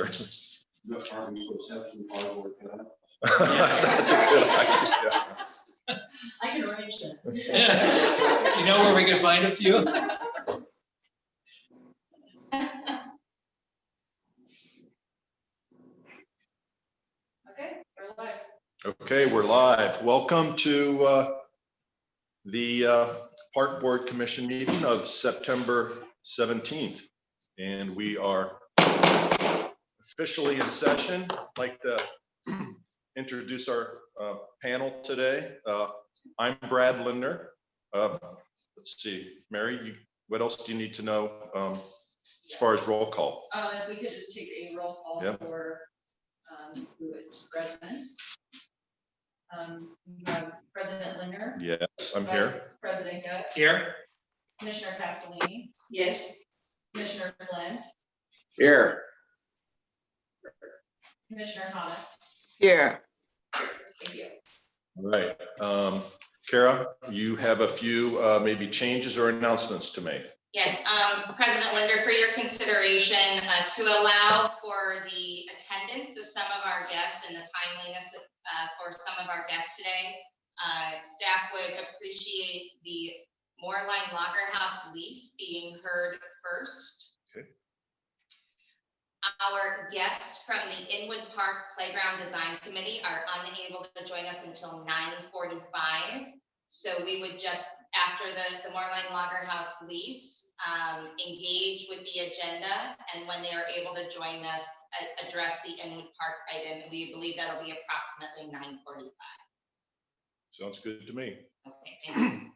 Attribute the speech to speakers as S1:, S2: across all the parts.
S1: calendar.
S2: That's a
S1: good idea.
S3: I can arrange that.
S4: You know where we can find a few?
S3: Okay, we're live.
S1: Okay, we're live. Welcome to the Park Board Commission meeting of September 17th. And we are officially in session. I'd like to introduce our panel today. I'm Brad Lindner. Let's see, Mary, what else do you need to know as far as roll call?
S3: If we could just take a roll call for who is present. We have President Lindner.
S1: Yes, I'm here.
S3: Vice President Getz.
S4: Here.
S3: Commissioner Castellini.
S5: Yes.
S3: Commissioner Flynn.
S2: Here.
S3: Commissioner Thomas.
S5: Here.
S3: Thank you.
S1: All right. Kara, you have a few maybe changes or announcements to make.
S6: Yes, President Linder, for your consideration, to allow for the attendance of some of our guests and the timeliness for some of our guests today, staff would appreciate the Moorline Lager House lease being heard first.
S1: Okay.
S6: Our guests from the Inwood Park Playground Design Committee are unable to join us until 9:45. So we would just, after the Moorline Lager House lease, engage with the agenda, and when they are able to join us, address the Inwood Park item. We believe that'll be approximately 9:45.
S1: Sounds good to me.
S6: Okay, thank you.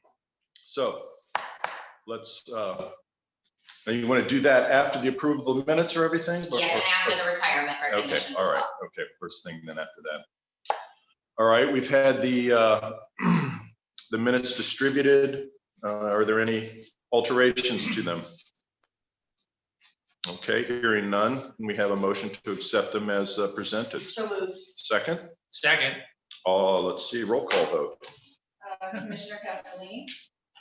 S1: So let's, now you want to do that after the approval of the minutes or everything?
S6: Yes, and after the retirement
S1: Okay,
S6: recognitions
S1: all
S6: as
S1: right.
S6: well.
S1: Okay, first thing then after that. All right, we've had the minutes distributed. Are there any alterations to them? Okay, hearing none, we have a motion to accept them as presented.
S5: So moved.
S1: Second?
S4: Second.
S1: Let's see, roll call vote.
S3: Commissioner Castellini.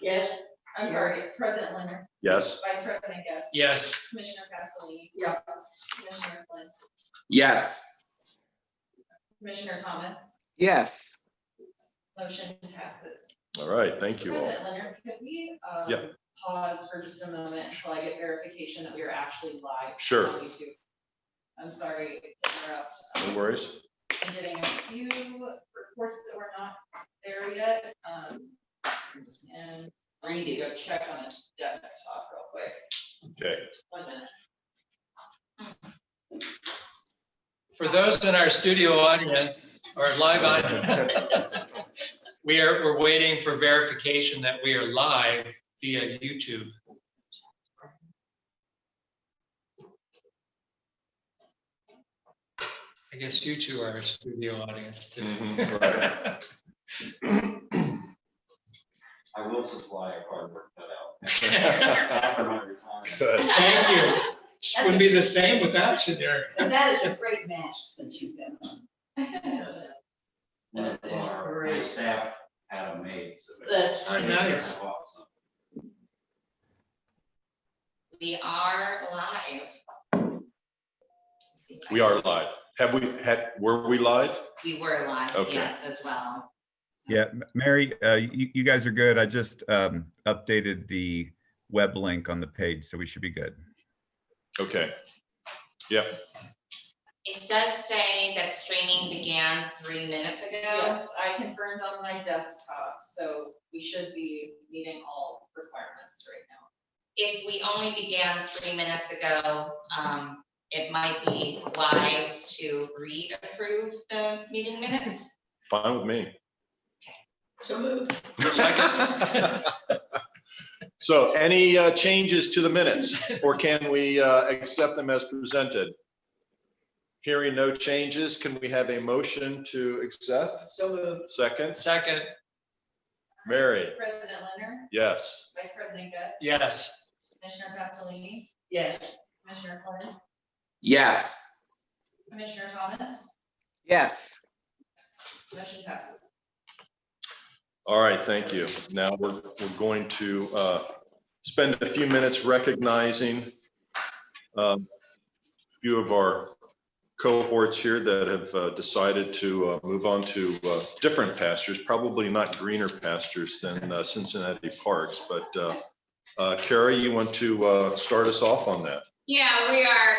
S5: Yes.
S3: I'm sorry, President Lindner.
S1: Yes?
S3: Vice President Getz.
S4: Yes.
S3: Commissioner Castellini.
S5: Yeah.
S3: Commissioner Flynn.
S2: Yes.
S3: Commissioner Thomas.
S5: Yes.
S3: Motion passes.
S1: All right, thank you all.
S3: President Leonard, could we pause for just a moment until I get verification that we are actually live
S1: Sure.
S3: on YouTube? I'm sorry to interrupt.
S1: No worries.
S3: I'm getting a few reports that we're not there yet. And I need to go check on a desktop real quick.
S1: Okay.
S3: 1 minute.
S4: For those in our studio audience or live on, we're waiting for verification that we are live via YouTube. I guess you two are a studio audience too.
S1: Right.
S2: I will supply a cardboard cutout.
S1: Good.
S4: Thank you. Wouldn't be the same without you there.
S5: And that is a great mask that you've been on.
S2: One of my staff had them made. So
S5: That's
S4: nice.
S6: We are live.
S1: We are live. Were we live?
S6: We were live,
S1: Okay.
S6: yes, as well.
S7: Yeah, Mary, you guys are good. I just updated the web link on the page, so we should be good.
S1: Okay. Yep.
S6: It does say that streaming began 3 minutes ago.
S3: Yes, I confirmed on my desktop, so we should be meeting all requirements right now.
S6: If we only began 3 minutes ago, it might be wise to re-approve the meeting minutes.
S1: Fine with me.
S5: so moved.
S1: So any changes to the minutes, or can we accept them as presented? Hearing no changes, can we have a motion to accept?
S5: So moved.
S1: Second?
S4: Second.
S3: President Leonard,
S1: Yes.
S3: Vice President Getz.
S4: Yes.
S3: Commissioner Castellini.
S5: Yes.
S3: Commissioner Flynn.
S2: Yes.
S3: Commissioner Thomas.
S5: Yes.
S3: Motion passes.
S1: All right, thank you. Now we're going to spend a few minutes recognizing a few of our cohorts here that have decided to move on to different pastures, probably not greener pastures than Cincinnati Parks. But Kara, you want to start us off on that?
S6: Yeah, we are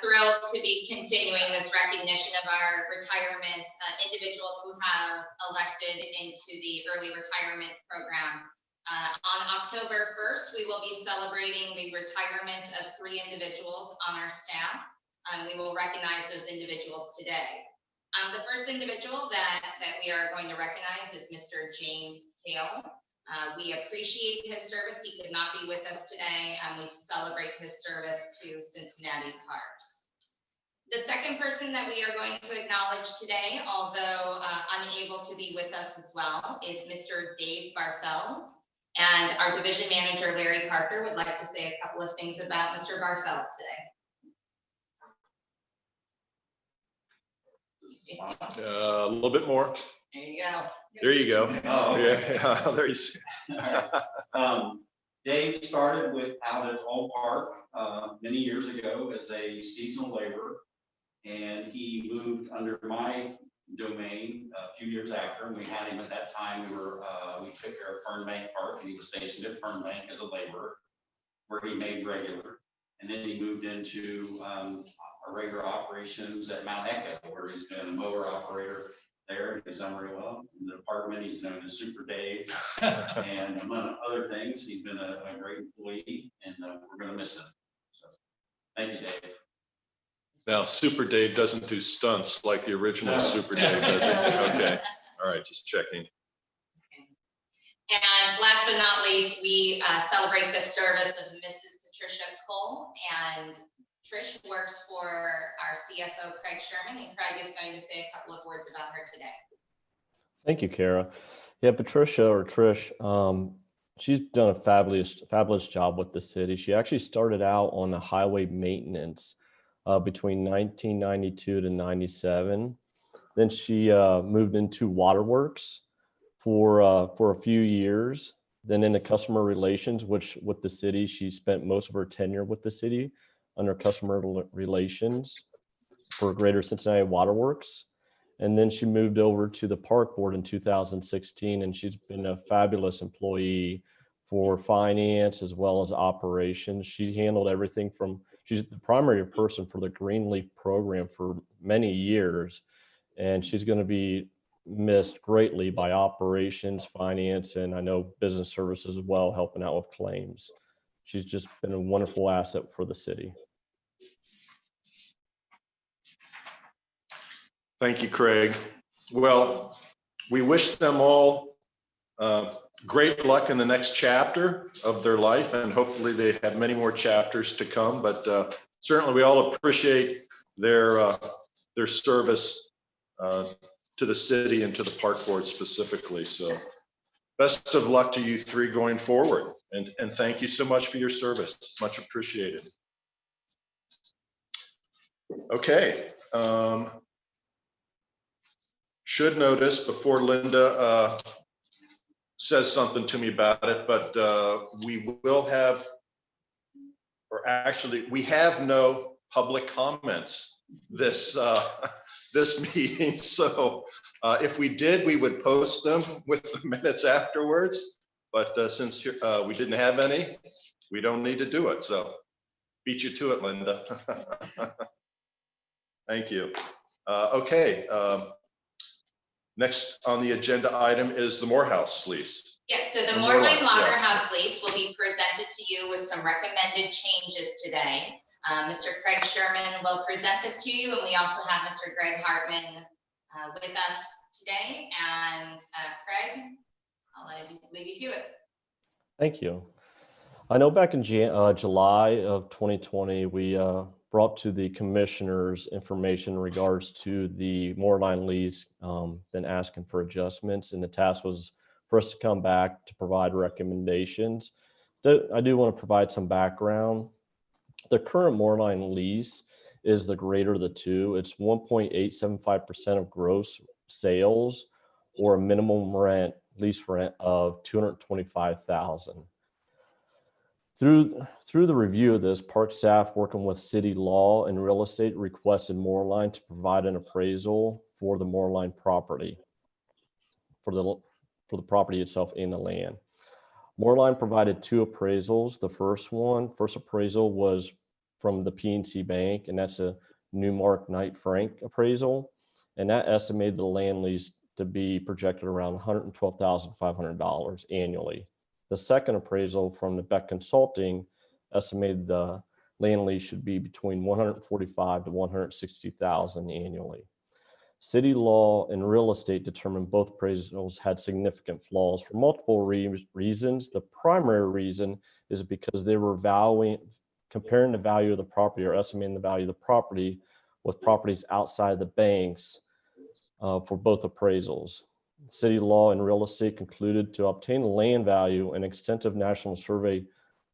S6: thrilled to be continuing this recognition of our retirements, individuals who have elected into the early retirement program. On October 1st, we will be celebrating the retirement of 3 individuals on our staff. We will recognize those individuals today. The first individual that we are going to recognize is Mr. James Hale. We appreciate his service. He could not be with us today, and we celebrate his service to Cincinnati Parks. The second person that we are going to acknowledge today, although unable to be with us as well, is Mr. Dave Barfels. And our division manager, Larry Parker, would like to say a couple of things about Mr. Barfels today.
S1: A little bit more.
S6: There you go.
S1: There you go.
S2: Oh, okay.
S1: Yeah, there you see.
S2: Dave started out at Hall Park many years ago as a seasonal laborer, and he moved under my domain a few years after. And we had him at that time. We took care of Fernbank Park, and he was stationed at Fernbank as a laborer, where he made regular. And then he moved into regular operations at Mount Echo, where he's been a mower operator there, and he's done very well. In the department, he's known as Super Dave, and among other things, he's been a great employee, and we're going to miss him. So, thank you, Dave.
S1: Now, Super Dave doesn't do stunts like the original
S2: No.
S1: Super Dave, does he? Okay, all right, just checking.
S6: And last but not least, we celebrate the service of Mrs. Patricia Cole, and Trish works for our CFO, Craig Sherman, and Craig is going to say a couple of words about her today.
S8: Thank you, Kara. Yeah, Patricia, or Trish, she's done a fabulous job with the city. She actually started out on the highway maintenance between 1992 to 97. Then she moved into waterworks for a few years. Then into customer relations, which with the city, she spent most of her tenure with the city under customer relations for Greater Cincinnati Waterworks. And then she moved over to the park board in 2016, and she's been a fabulous employee for finance as well as operations. She handled everything from, she's the primary person for the Greenleaf program for many years, and she's going to be missed greatly by operations, finance, and I know business services as well, helping out with claims. She's just been a wonderful asset for the city.
S1: Thank you, Craig. Well, we wish them all great luck in the next chapter of their life, and hopefully they have many more chapters to come. But certainly we all appreciate their service to the city and to the park board specifically. So best of luck to you 3 going forward, and thank you so much for your service. Much appreciated. Okay. Should notice before Linda says something to me about it, but we will have, or actually we have no public comments this this meeting. So if we did, we would post them with the minutes afterwards. But since we didn't have any, we don't need to do it. So beat you to it, Linda. Thank you. Okay. Next on the agenda item is the Morehouse lease.
S6: Yeah, so the
S1: The
S6: Moreland
S1: Moreland,
S6: Lager
S1: yeah.
S6: House lease will be presented to you with some recommended changes today. Mr. Craig Sherman will present this to you, and we also have Mr. Greg Hartman with us today. And Craig, I'll leave you to it.
S8: Thank you. I know back in July of 2020, we brought to the commissioners information in regards to the Moreline lease, then asking for adjustments. And the task was for us to come back to provide recommendations. I do want to provide some background. The current Moreline lease is the greater of the two. It's 1.875% of gross sales, or a minimum lease rent of $225,000. Through the review of this, park staff working with city law and real estate requested Moorline to provide an appraisal for the Moorline property, for the property itself and the land. Moorline provided 2 appraisals. The first appraisal was from the PNC Bank, and that's a Newmark Knight Frank appraisal. And that estimated the land lease to be projected around $112,500 annually. The second appraisal from the Beck Consulting estimated the land lease should be between $145,000 to $160,000 annually. City law and real estate determined both appraisals had significant flaws for multiple reasons. The primary reason is because they were comparing the value of the property or estimating the value of the property with properties outside the banks for both appraisals. City law and real estate concluded to obtain the land value, an extensive national survey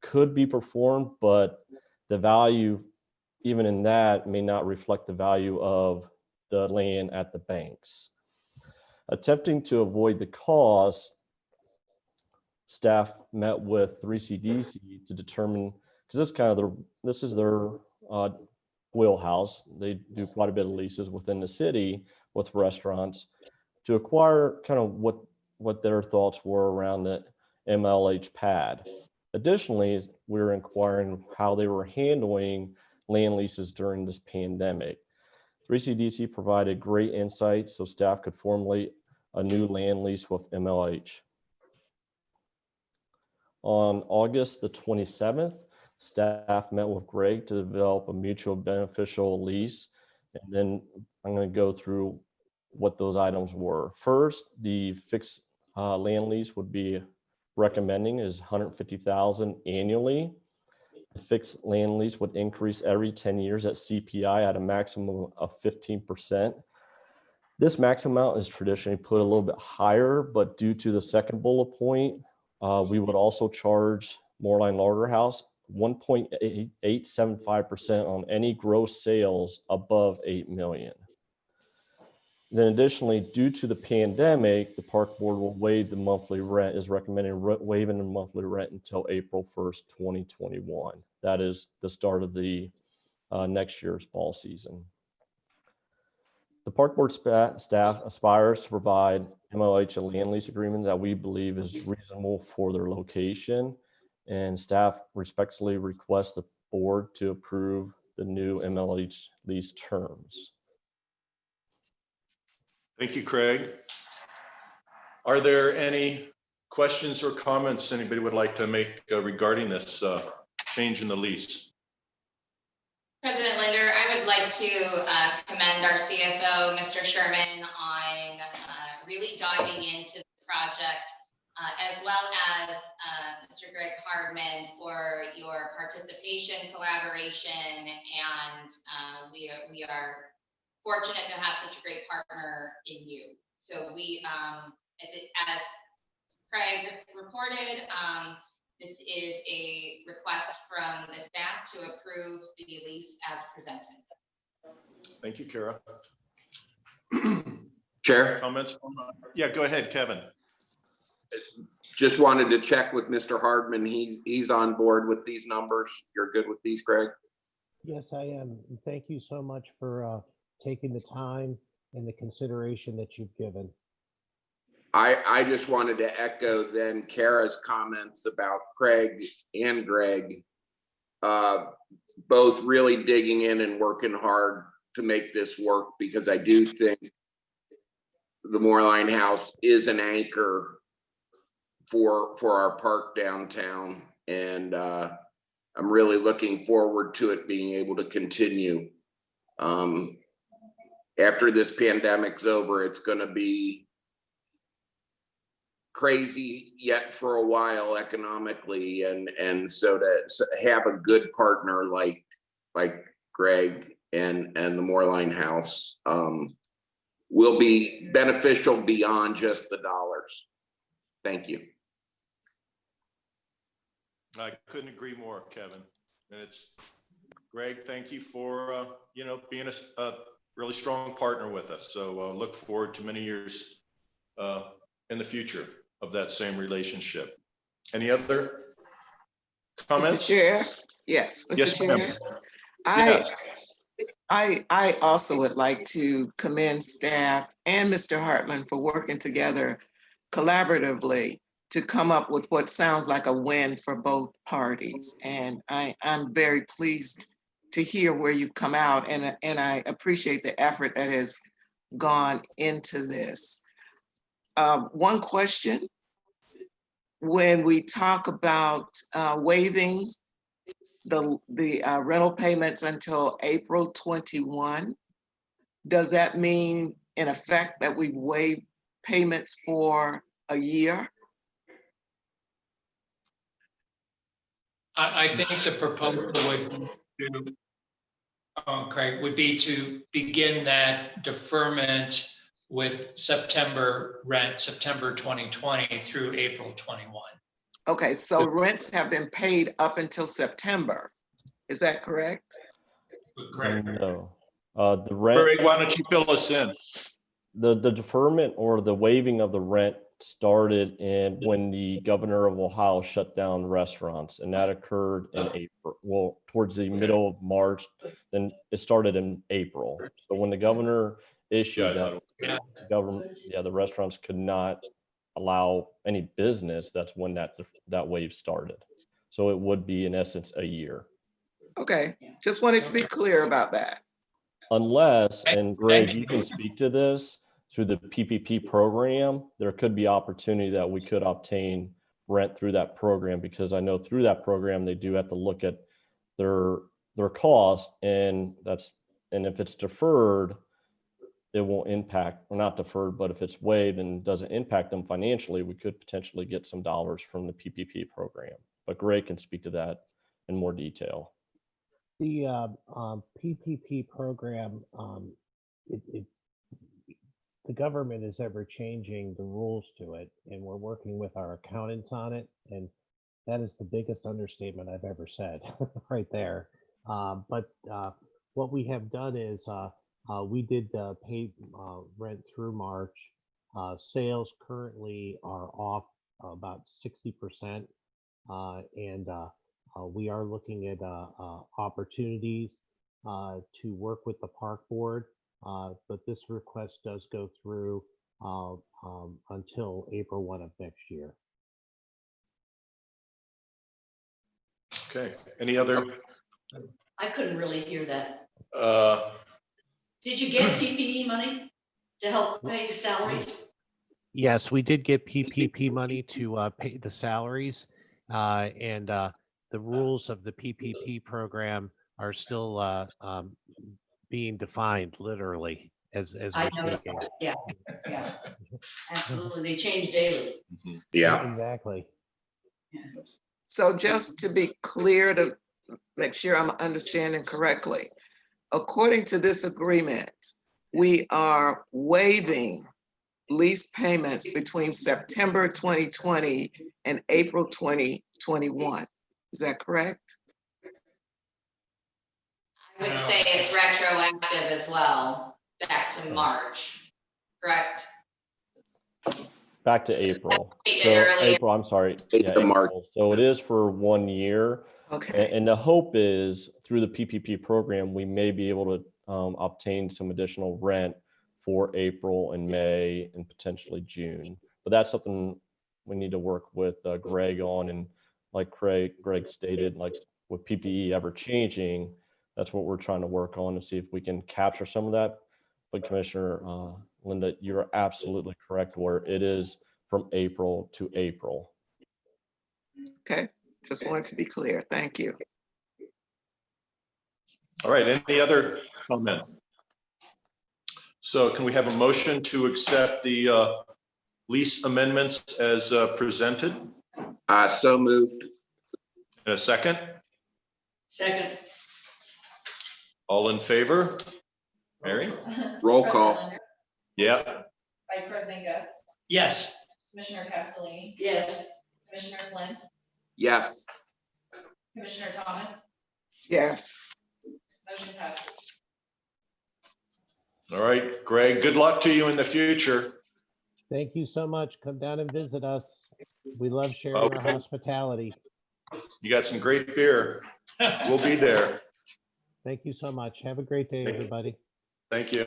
S8: could be performed, but the value, even in that, may not reflect the value of the land at the banks. Attempting to avoid the cost, staff met with 3CDC to determine, because this is their wheelhouse. They do quite a bit of leases within the city with restaurants, to acquire kind of what their thoughts were around the MLH pad. Additionally, we were inquiring how they were handling land leases during this pandemic. 3CDC provided great insight so staff could formulate a new land lease with MLH. On August the 27th, staff met with Greg to develop a mutual beneficial lease. And then I'm going to go through what those items were. First, the fixed land lease would be recommending is $150,000 annually. The fixed land lease would increase every 10 years at CPI at a maximum of 15%. This maximum amount is traditionally put a little bit higher, but due to the second bullet point, we would also charge Moorline Lager House 1.875% on any gross sales above 8 million. Then additionally, due to the pandemic, the park board will waive the monthly rent, is recommending waiving the monthly rent until April 1st, 2021. That is the start of the next year's fall season. The park board staff aspires to provide MLH a land lease agreement that we believe is reasonable for their location, and staff respectfully request the board to approve the new MLH lease terms.
S1: Thank you, Craig. Are there any questions or comments anybody would like to make regarding this change in the lease?
S6: President Linder, I would like to commend our CFO, Mr. Sherman, on really diving into this project, as well as Mr. Greg Hardman for your participation, collaboration, and we are fortunate to have such a great partner in you. So we, as Craig reported, this is a request from the staff to approve the lease as presented.
S1: Thank you, Kara.
S9: Chair,
S1: Comments? Yeah, go ahead, Kevin.
S9: just wanted to check with Mr. Hardman. He's on board with these numbers. You're good with these, Greg?
S10: Yes, I am. And thank you so much for taking the time and the consideration that you've given.
S9: I just wanted to echo then Kara's comments about Craig and Greg, both really digging in and working hard to make this work, because I do think the Moorline House is an anchor for our park downtown, and I'm really looking forward to it being able to continue. After this pandemic's over, it's going to be crazy yet for a while economically, and so to have a good partner like Greg and the Moorline House will be beneficial beyond just the dollars. Thank you.
S1: I couldn't agree more, Kevin. And it's Greg, thank you for being a really strong partner with us. So look forward to many years in the future of that same relationship. Any other
S5: Mr.
S1: comments?
S5: Chair? Yes,
S1: Yes,
S5: Mr.
S1: ma'am.
S5: Chair. I,
S1: Yes.
S5: I also would like to commend staff and Mr. Hartman for working together collaboratively to come up with what sounds like a win for both parties. And I'm very pleased to hear where you come out, and I appreciate the effort that has gone into this. One question, when we talk about waiving the rental payments until April 21, does that mean in effect that we waive payments for a year?
S4: I think the proposal would be to begin that deferment with September rent, September 2020 through April 21.
S5: Okay, so rents have been paid up until September. Is that correct?
S4: Correct.
S8: No. The rent,
S1: Greg, why don't you fill us in?
S8: the deferment or the waiving of the rent started when the governor of Ohio shut down restaurants, and that occurred in April, well, towards the middle of March. Then it started in April. So when the governor issued that, the restaurants could not allow any business. That's when that wave started. So it would be in essence a year.
S5: Okay, just wanted to be clear about that.
S8: Unless, and Greg, you can speak to this, through the PPP program, there could be opportunity that we could obtain rent through that program, because I know through that program, they do have to look at their cost, and if it's deferred, it won't impact, or not deferred, but if it's waived and doesn't impact them financially, we could potentially get some dollars from the PPP program. But Greg can speak to that in more detail.
S10: The PPP program, the government is ever changing the rules to it, and we're working with our accountants on it. And that is the biggest understatement I've ever said right there. But what we have done is we did pay rent through March. Sales currently are off about 60%. And we are looking at opportunities to work with the park board. But this request does go through until April 1 of next year.
S1: Okay, any other?
S5: I couldn't really hear that.
S6: Did you get PPE money to help pay your salaries?
S10: Yes, we did get PPP money to pay the salaries, and the rules of the PPP program are still being defined literally as
S5: I
S10: we're
S5: know
S10: speaking.
S5: that. Yeah, yeah, absolutely. They change daily.
S9: Yeah.
S10: Exactly.
S5: So just to be clear, to make sure I'm understanding correctly, according to this agreement, we are waiving lease payments between September 2020 and April 2021. Is that correct?
S6: I would say it's retroactive as well, back to March, correct?
S8: Back to April.
S6: Stated
S8: So
S6: earlier.
S8: April, I'm sorry.
S9: April to March.
S8: April. So it is for 1 year.
S5: Okay,
S8: And the hope is through the PPP program, we may be able to obtain some additional rent for April and May and potentially June. But that's something we need to work with Greg on. And like Greg stated, like with PPE ever changing, that's what we're trying to work on to see if we can capture some of that. But Commissioner Linda, you're absolutely correct where it is from April to April.
S5: okay. Just wanted to be clear. Thank you.
S1: All right, any other comment? So can we have a motion to accept the lease amendments as presented?
S9: So moved.
S1: In a second?
S5: Second.
S1: All in favor? Mary?
S9: Roll
S3: President
S9: call.
S3: Linder,
S1: Yeah.
S3: Vice President Getz,
S4: Yes.
S3: Commissioner Castellini,
S5: Yes.
S3: Commissioner Flynn,
S9: Yes.
S3: Commissioner Thomas,
S5: Yes.
S3: motion passes.
S1: All right, Greg, good luck to you in the future.
S10: Thank you so much. Come down and visit us. We love sharing our
S1: Okay.
S10: hospitality.
S1: You got some great beer. We'll be there.
S10: Thank you so much. Have a great day,
S1: Thank you.
S10: everybody.
S1: Thank you.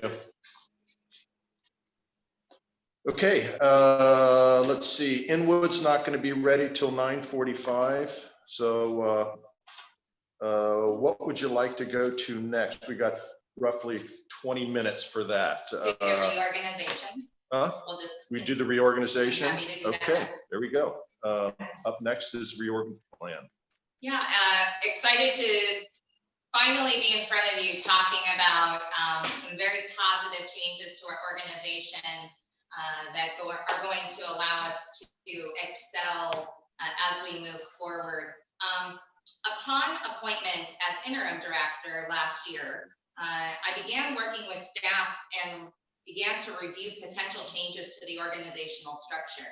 S1: Okay, let's see. Inwood's not going to be ready till 9:45. So what would you like to go to next? We got roughly 20 minutes for that.
S6: Do the reorganization.
S1: Huh?
S6: We'll just.
S1: We do the reorganization?
S6: I'm happy to do that
S1: Okay,
S6: next.
S1: there we go. Up next is reorg plan.
S6: Yeah, excited to finally be in front of you talking about some very positive changes to our organization that are going to allow us to excel as we move forward. Upon appointment as interim director last year, I began working with staff and began to review potential changes to the organizational structure.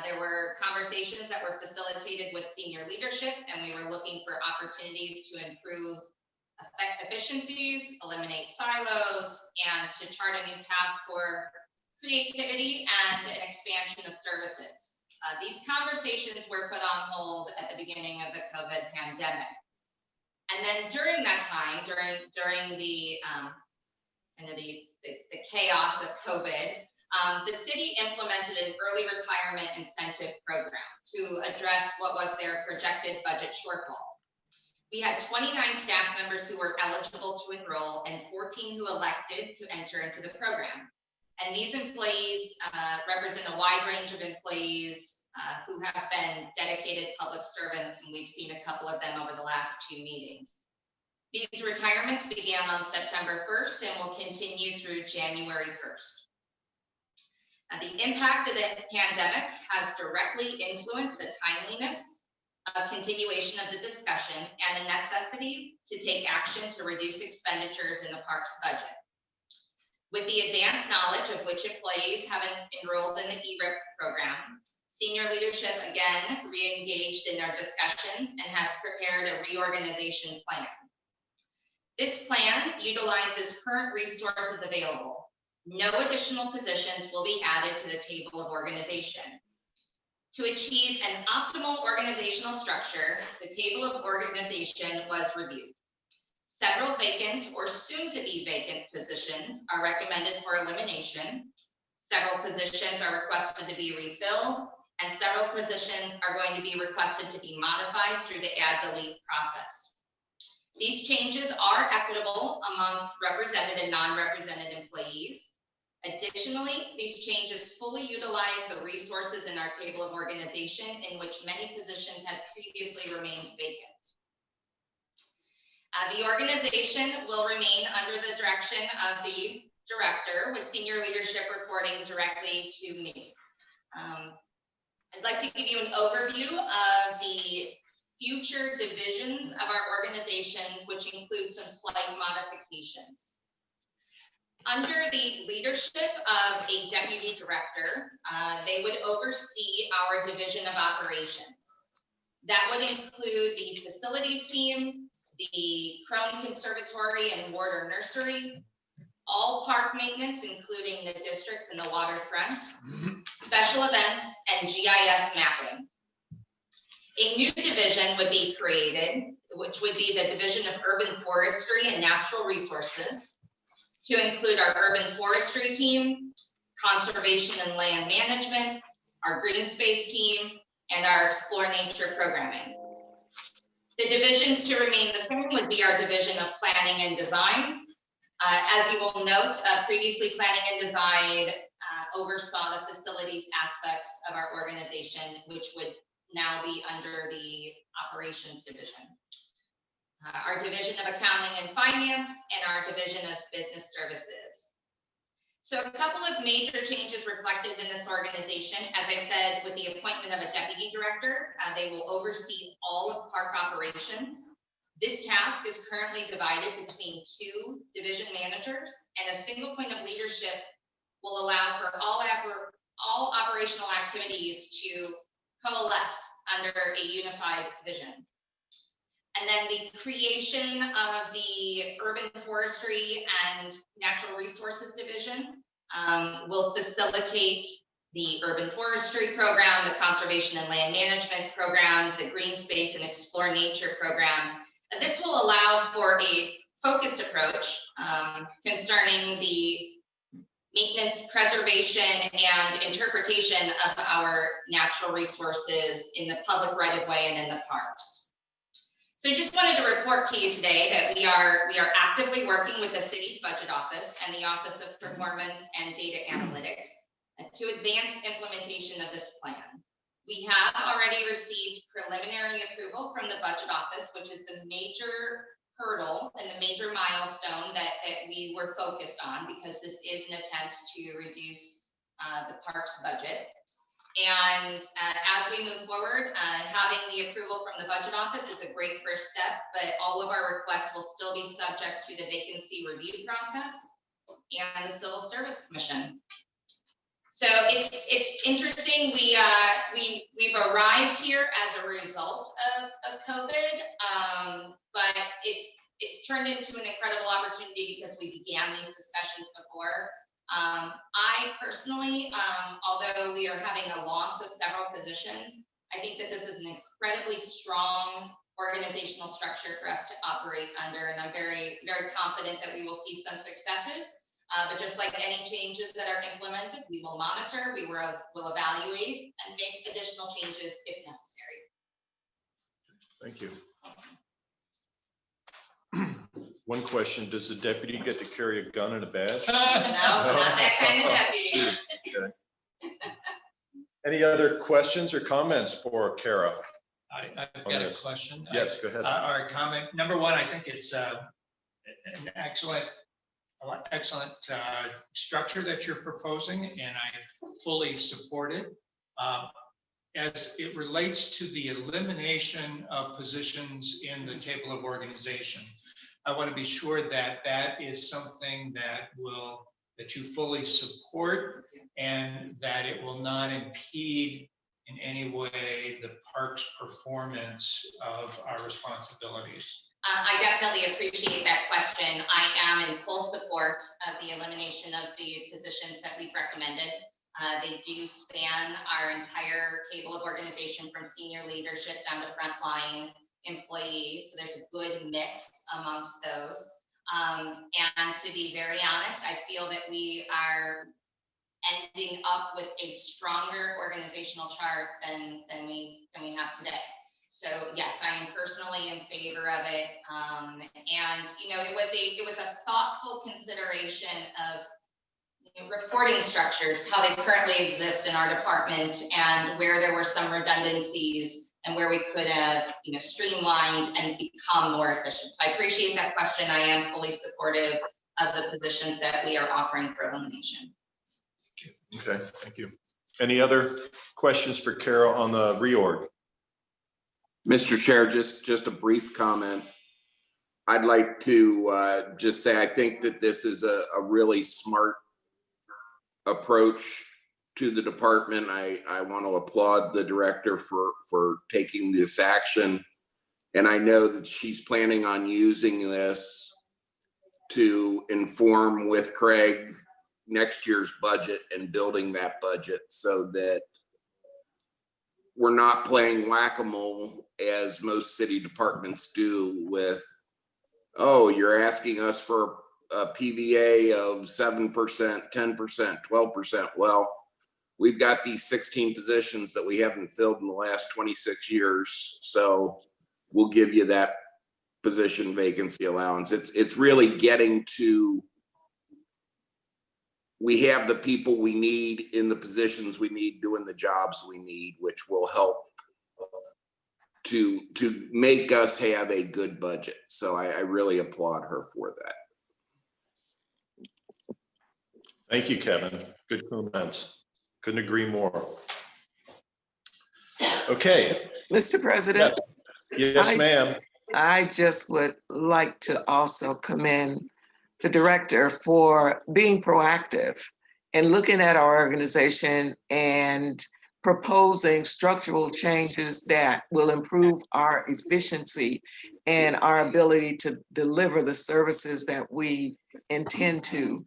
S6: There were conversations that were facilitated with senior leadership, and we were looking for opportunities to improve efficiencies, eliminate silos, and to chart a new path for creativity and an expansion of services. These conversations were put on hold at the beginning of the COVID pandemic. And then during that time, during the chaos of COVID, the city implemented an early retirement incentive program to address what was their projected budget shortfall. We had 29 staff members who were eligible to enroll and 14 who elected to enter into the program. And these employees represent a wide range of employees who have been dedicated public servants, and we've seen a couple of them over the last 2 meetings. These retirements began on September 1st and will continue through January 1st. The impact of the pandemic has directly influenced the timeliness of continuation of the discussion and the necessity to take action to reduce expenditures in the parks budget. With the advanced knowledge of which employees have enrolled in the ERIP program, senior leadership again re-engaged in their discussions and have prepared a reorganization plan. This plan utilizes current resources available. No additional positions will be added to the table of organization. To achieve an optimal organizational structure, the table of organization was reviewed. Several vacant or soon to be vacant positions are recommended for elimination. Several positions are requested to be refilled, and several positions are going to be requested to be modified through the add-delete process. These changes are equitable amongst represented and non-represented employees. Additionally, these changes fully utilize the resources in our table of organization in which many positions had previously remained vacant. The organization will remain under the direction of the director, with senior leadership reporting directly to me. I'd like to give you an overview of the future divisions of our organizations, which include some slight modifications. Under the leadership of a deputy director, they would oversee our division of operations. That would include the facilities team, the Crone Conservatory and Warder Nursery, all park maintenance, including the districts and the waterfront, special events, and GIS mapping. A new division would be created, which would be the Division of Urban Forestry and Natural Resources, to include our urban forestry team, conservation and land management, our green space team, and our Explore Nature programming. The divisions to remain the same would be our Division of Planning and Design. As you will note, previously Planning and Design oversaw the facilities aspects of our organization, which would now be under the Operations Division. Our Division of Accounting and Finance, and our Division of Business Services. So a couple of major changes reflected in this organization. As I said, with the appointment of a deputy director, they will oversee all of park operations. This task is currently divided between 2 division managers, and a single point of leadership will allow for all operational activities to coalesce under a unified vision. And then the creation of the Urban Forestry and Natural Resources Division will facilitate the urban forestry program, the conservation and land management program, the green space and explore nature program. And this will allow for a focused approach concerning the maintenance, preservation, and interpretation of our natural resources in the public right-of-way and in the parks. So I just wanted to report to you today that we are actively working with the city's budget office and the Office of Performance and Data Analytics to advance implementation of this plan. We have already received preliminary approval from the budget office, which is the major hurdle and the major milestone that we were focused on, because this is an attempt to reduce the parks budget. And as we move forward, having the approval from the budget office is a great first step, but all of our requests will still be subject to the vacancy review process and the Civil Service Commission. So it's interesting. We've arrived here as a result of COVID, but it's turned into an incredible opportunity because we began these discussions before. I personally, although we are having a loss of several positions, I think that this is an incredibly strong organizational structure for us to operate under, and I'm very, very confident that we will see some successes. But just like any changes that are implemented, we will monitor, we will evaluate, and make additional changes if necessary.
S1: Thank you. One question, does the deputy get to carry a gun and a badge?
S6: No, not that kind of deputy.
S1: Okay. Any other questions or comments for Kara?
S4: I've got a question.
S1: Yes, go ahead.
S4: Or a comment. Number one, I think it's an excellent structure that you're proposing, and I fully support it. As it relates to the elimination of positions in the table of organization, I want to be sure that that is something that you fully support, and that it will not impede in any way the park's performance of our responsibilities.
S6: I definitely appreciate that question. I am in full support of the elimination of the positions that we've recommended. They do span our entire table of organization, from senior leadership down to frontline employees. So there's a good mix amongst those. And to be very honest, I feel that we are ending up with a stronger organizational chart than we have today. So yes, I am personally in favor of it. And it was a thoughtful consideration of reporting structures, how they currently exist in our department, and where there were some redundancies and where we could have streamlined and become more efficient. So I appreciate that question. I am fully supportive of the positions that we are offering for elimination.
S1: Okay, thank you. Any other questions for Kara on the reorg?
S9: Mr. Chair, just a brief comment. I'd like to just say I think that this is a really smart approach to the department. I want to applaud the director for taking this action. And I know that she's planning on using this to inform with Craig next year's budget and building that budget, so that we're not playing whack-a-mole as most city departments do with, oh, you're asking us for a PVA of 7%, 10%, 12%. Well, we've got these 16 positions that we haven't filled in the last 26 years. So we'll give you that position vacancy allowance. It's really getting to, we have the people we need in the positions we need, doing the jobs we need, which will help to make us have a good budget. So I really applaud her for that.
S1: Thank you, Kevin. Good comments. Couldn't agree more. Okay.
S5: Mr. President.
S1: Yes, ma'am.
S5: I just would like to also commend the director for being proactive and looking at our organization and proposing structural changes that will improve our efficiency and our ability to deliver the services that we intend to.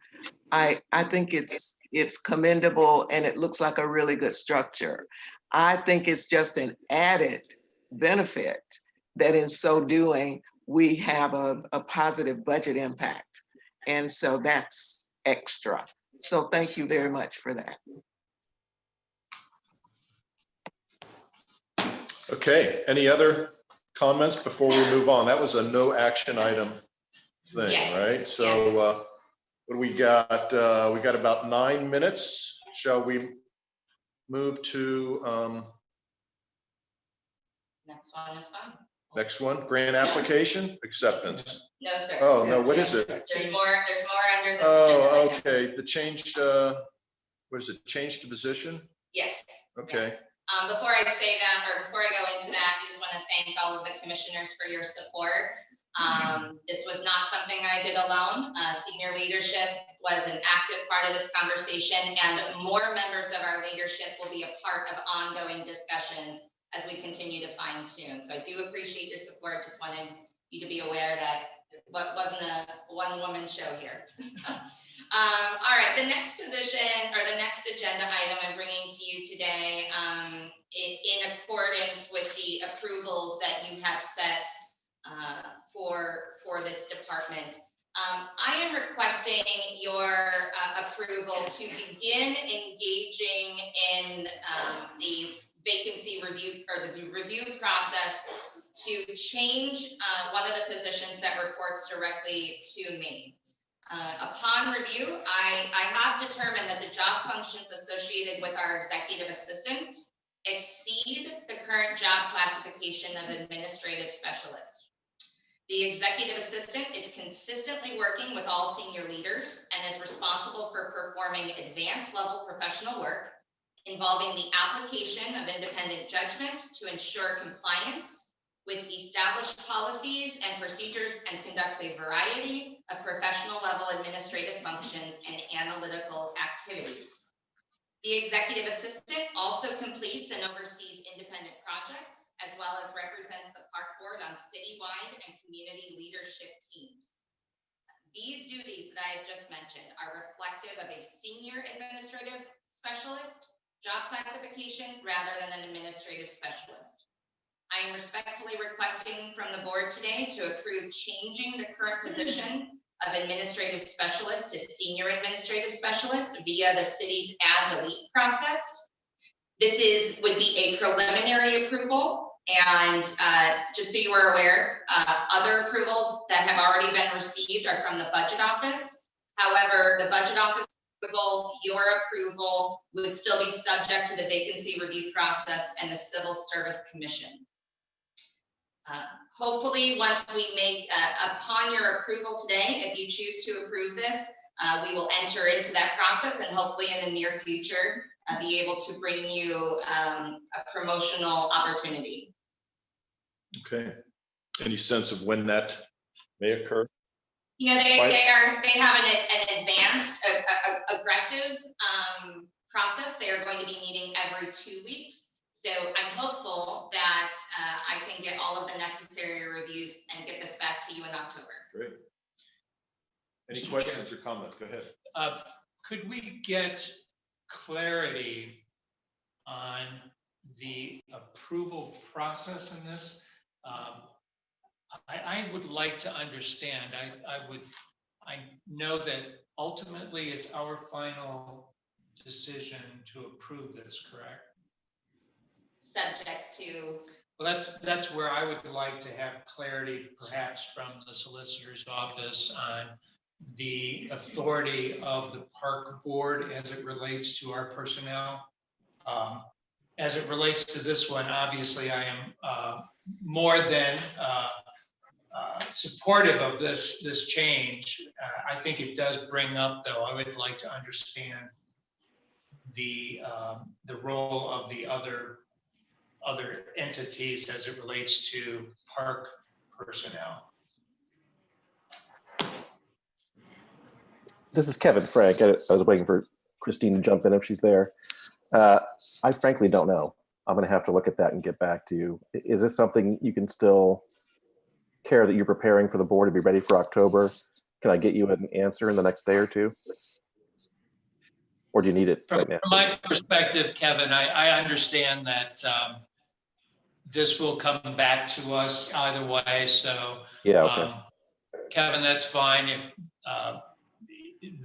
S5: I think it's It's commendable and it looks like a really good structure. I think it's just an added benefit that in so doing, we have a positive budget impact. And so that's extra. So thank you very much for that.
S1: Okay, any other comments before we move on? That was a no action item thing,
S6: Yes,
S1: right? So what do we got? We got about 9 minutes. Shall we move to
S6: Next one is fine.
S1: next one? Grant application acceptance.
S6: No, sir.
S1: Oh, no, what is it?
S6: There's more under this.
S1: Oh,
S6: agenda item.
S1: okay, the change, what is it, change to position?
S6: Yes.
S1: Okay,
S6: Yes. Before I say that, or before I go into that, I just want to thank all of the commissioners for your support. This was not something I did alone. Senior leadership was an active part of this conversation, and more members of our leadership will be a part of ongoing discussions as we continue to fine tune. So I do appreciate your support. Just wanted you to be aware that what wasn't a one woman show here. All right, the next position or the next agenda item I'm bringing to you today, in accordance with the approvals that you have set for this department. I am requesting your approval to begin engaging in the vacancy review or the review process to change one of the positions that reports directly to me. Upon review, I have determined that the job functions associated with our executive assistant exceed the current job classification of administrative specialist. The executive assistant is consistently working with all senior leaders and is responsible for performing advanced level professional work involving the application of independent judgment to ensure compliance with established policies and procedures, and conducts a variety of professional level administrative functions and analytical activities. The executive assistant also completes and oversees independent projects, as well as represents the park board on citywide and community leadership teams. These duties that I have just mentioned are reflective of a senior administrative specialist job classification rather than an administrative specialist. I am respectfully requesting from the board today to approve changing the current position of administrative specialist to senior administrative specialist via the city's add delete process. This would be a preliminary approval, and just so you are aware, other approvals that have already been received are from the budget office. However, the budget office approval, your approval would still be subject to the vacancy review process and the Civil Service Commission. Hopefully, once we make, upon your approval today, if you choose to approve this, we will enter into that process and hopefully in the near future, be able to bring you a promotional opportunity.
S1: okay. Any sense of when that may occur?
S6: You know, they have an advanced, aggressive process. They are going to be meeting every 2 weeks. So I'm hopeful that I can get all of the necessary reviews and get this back to you in October.
S1: Great. Any questions or comments? Go ahead.
S4: Could we get clarity on the approval process in this? I would like to understand. I know that ultimately it's our final decision to approve this, correct?
S6: Subject to.
S4: Well, that's where I would like to have clarity, perhaps from the solicitor's office, on the authority of the park board as it relates to our personnel. As it relates to this one, obviously I am more than supportive of this change. I think it does bring up, though, I would like to understand the role of the other entities as it relates to park personnel.
S11: This is Kevin Frank. I was waiting for Christine to jump in if she's there. I frankly don't know. I'm going to have to look at that and get back to you. Is this something you can still care that you're preparing for the board to be ready for October? Can I get you an answer in the next day or two? Or do you need it
S4: From
S11: right now?
S4: my perspective, Kevin, I understand that this will come back to us either way, so.
S11: Yeah, okay.
S4: Kevin, that's fine if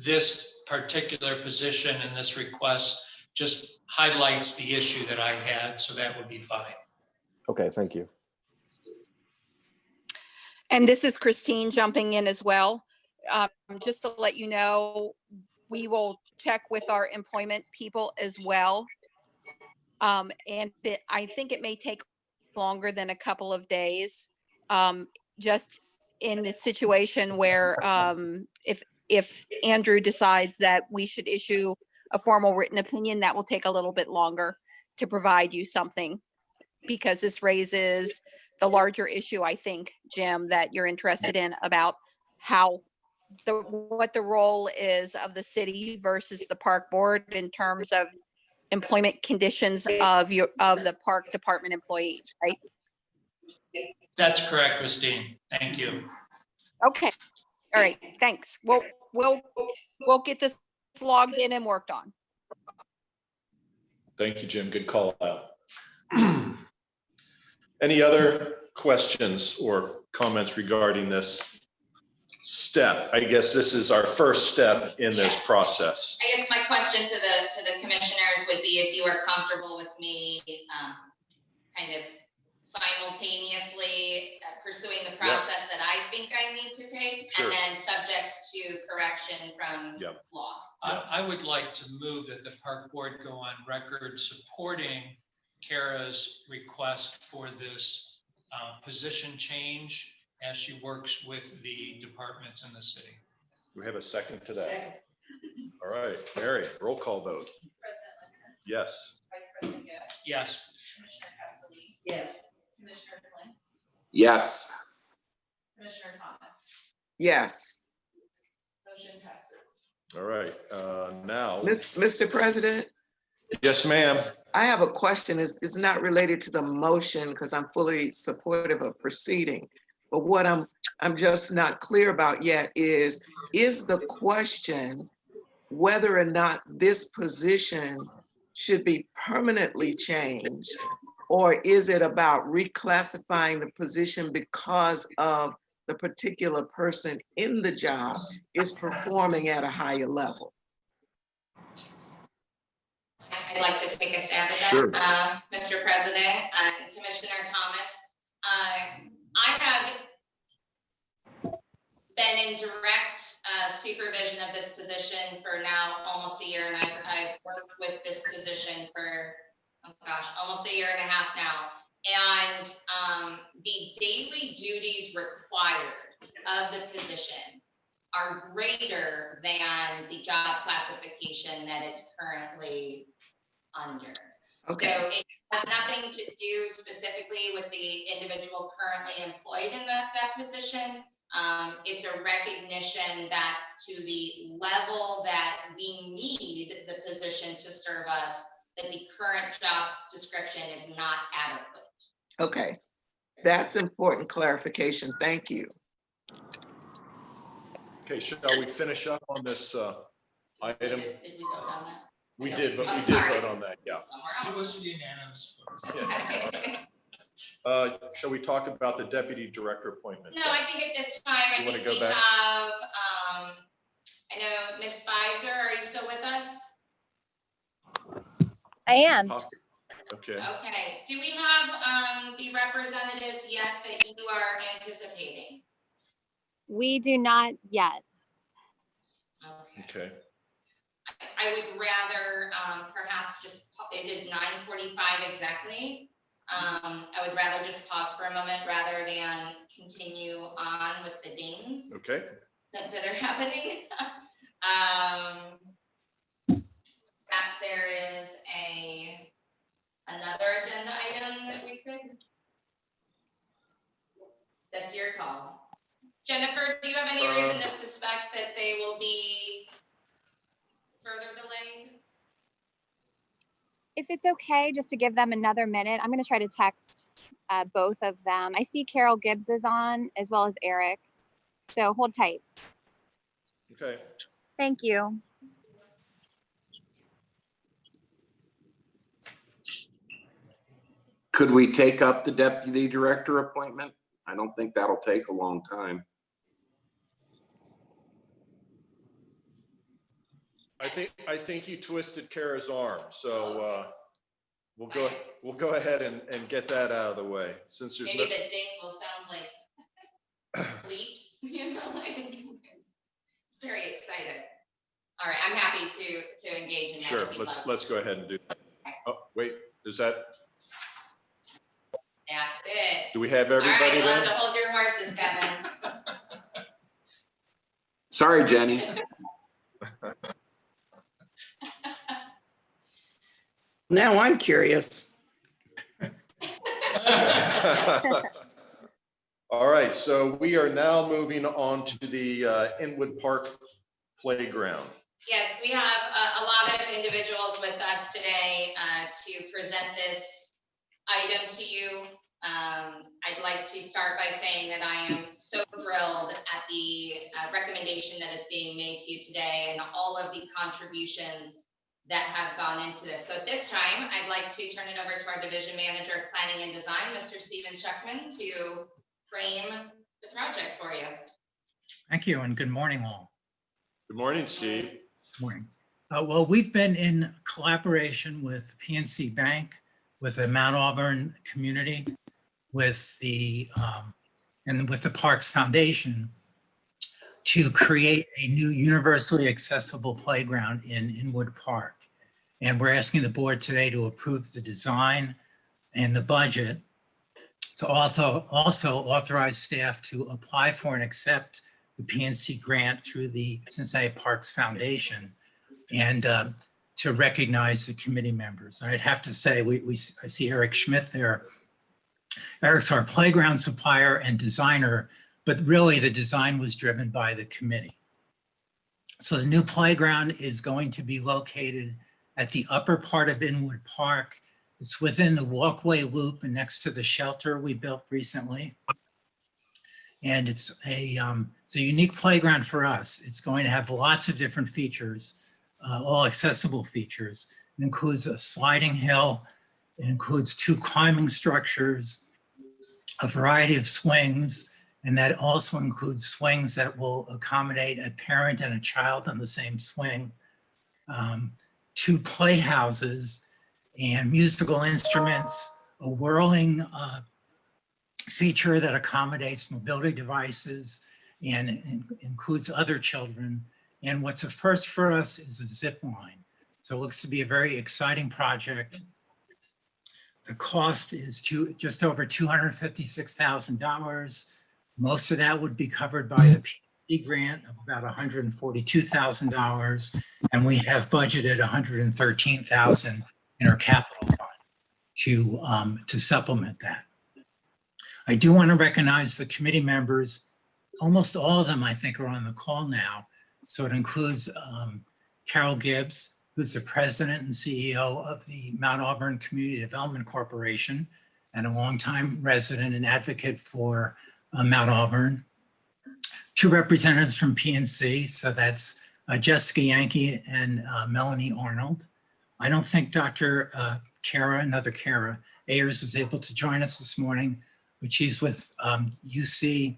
S4: this particular position and this request just highlights the issue that I had, so that would be fine.
S11: Okay, thank you.
S12: And this is Christine jumping in as well. Just to let you know, we will check with our employment people as well. I think it may take longer than a couple of days. Just in the situation where if Andrew decides that we should issue a formal written opinion, that will take a little bit longer to provide you something, because this raises the larger issue, I think, Jim, that you're interested in about what the role is of the city versus the park board in terms of employment conditions of the park department employees, right?
S4: That's correct, Christine. Thank you.
S12: Okay. All right. Thanks. We'll get this logged in and worked on.
S1: Thank you, Jim. Good call out. Any other questions or comments regarding this step? I guess this is our first step in this process.
S6: I guess my question to the commissioners would be if you are comfortable with me kind of simultaneously pursuing the process that I think I need to take,
S1: Sure.
S6: and then subject to correction from law.
S4: I would like to move that the park board go on record supporting Kara's request for this position change as she works with the departments in the city.
S1: Do we have a second to that? All right, Mary, roll call vote.
S3: President Linder,
S1: Yes.
S3: Vice President Gibbs,
S4: Yes.
S3: Commissioner Castelli,
S12: Yes.
S3: Commissioner Flynn,
S9: Yes.
S3: Commissioner Thomas.
S5: Yes.
S3: Motion passes.
S1: All right, now.
S5: Mr. President,
S1: Yes, ma'am.
S5: I have a question. It's not related to the motion because I'm fully supportive of proceeding. But what I'm just not clear about yet is the question whether or not this position should be permanently changed, or is it about reclassifying the position because of the particular person in the job is performing at a higher level?
S6: I'd like to take a stab at
S1: Sure.
S6: that, Mr. President, Commissioner Thomas. I have been in direct supervision of this position for now almost a year, and I've worked with this position for, oh gosh, almost a year and a half now. And the daily duties required of the position are greater than the job classification that it's currently under.
S5: Okay.
S6: So it has nothing to do specifically with the individual currently employed in that position. It's a recognition that to the level that we need the position to serve us, that the current job description is not adequate.
S5: Okay, that's important clarification. Thank you.
S1: Okay, shall we finish up on this item?
S6: Did we vote on that?
S1: We did, but
S6: Oh,
S1: we did
S6: sorry.
S1: vote on that, yeah.
S6: Somewhere
S4: It
S6: else.
S4: was unanimous.
S1: Shall we talk about the deputy director appointment?
S6: No, I think at this time, I
S1: You wanna
S6: think
S1: go
S6: we
S1: back?
S6: have, I know Ms. Spicer, are you still with us?
S13: I am.
S1: Okay,
S6: Okay, do we have the representatives yet that you are anticipating?
S13: We do not yet.
S1: okay.
S6: I would rather perhaps just, it is 9:45 exactly. I would rather just pause for a moment rather than continue on with the dings
S1: Okay,
S6: that are happening. Perhaps there is another agenda item that we could. That's your call. Jennifer, do you have any reason to suspect that they will be further delayed?
S13: If it's okay, just to give them another minute, I'm going to try to text both of them. I see Carol Gibbs is on as well as Eric. So hold tight.
S1: okay.
S13: Thank you.
S9: Could we take up the deputy director appointment? I don't think that'll take a long time.
S1: I think you twisted Kara's arm, so we'll go ahead and get that out of the way, since there's
S6: Maybe
S1: no.
S6: the dings will sound like bleeps, you know, like, it's very exciting. All right, I'm happy to engage in that.
S1: Sure,
S6: if you'd like.
S1: let's go ahead and do that. Oh, wait, is that,
S6: That's it.
S1: do we have
S6: All right,
S1: everybody
S6: you'll have
S1: then?
S6: to hold your horses, Kevin.
S9: Sorry, Jenny.
S5: Now I'm curious.
S1: All right, so we are now moving on to the Inwood Park Playground.
S6: Yes, we have a lot of individuals with us today to present this item to you. I'd like to start by saying that I am so thrilled at the recommendation that is being made to you today and all of the contributions that have gone into this. So at this time, I'd like to turn it over to our Division Manager of Planning and Design, Mr. Steven Schuckman, to frame the project for you.
S14: Thank you, and good morning, all.
S1: Good morning, Steve.
S14: Good morning. Well, we've been in collaboration with PNC Bank, with the Mount Auburn community, with the and with the Parks Foundation to create a new universally accessible playground in Inwood Park. And we're asking the board today to approve the design and the budget, to also authorize staff to apply for and accept the PNC grant through the Cincinnati Parks Foundation, and to recognize the committee members. I'd have to say, I see Eric Schmidt there. Eric's our playground supplier and designer, but really the design was driven by the committee. So the new playground is going to be located at the upper part of Inwood Park. It's within the walkway loop and next to the shelter we built recently. And it's a unique playground for us. It's going to have lots of different features, all accessible features. It includes a sliding hill. It includes 2 climbing structures, a variety of swings, and that also includes swings that will accommodate a parent and a child on the same swing, 2 playhouses and musical instruments, a whirling feature that accommodates mobility devices and includes other children. And what's a first for us is a zip line. So it looks to be a very exciting project. The cost is just over $256,000. Most of that would be covered by the PNC grant of about $142,000. And we have budgeted $113,000 in our capital fund to supplement that. I do want to recognize the committee members. Almost all of them, I think, are on the call now. So it includes Carol Gibbs, who's the president and CEO of the Mount Auburn Community Development Corporation and a longtime resident and advocate for Mount Auburn. 2 representatives from PNC, so that's Jessica Yankee and Melanie Arnold. I don't think Dr. another Kara Ayers was able to join us this morning, but she's with UC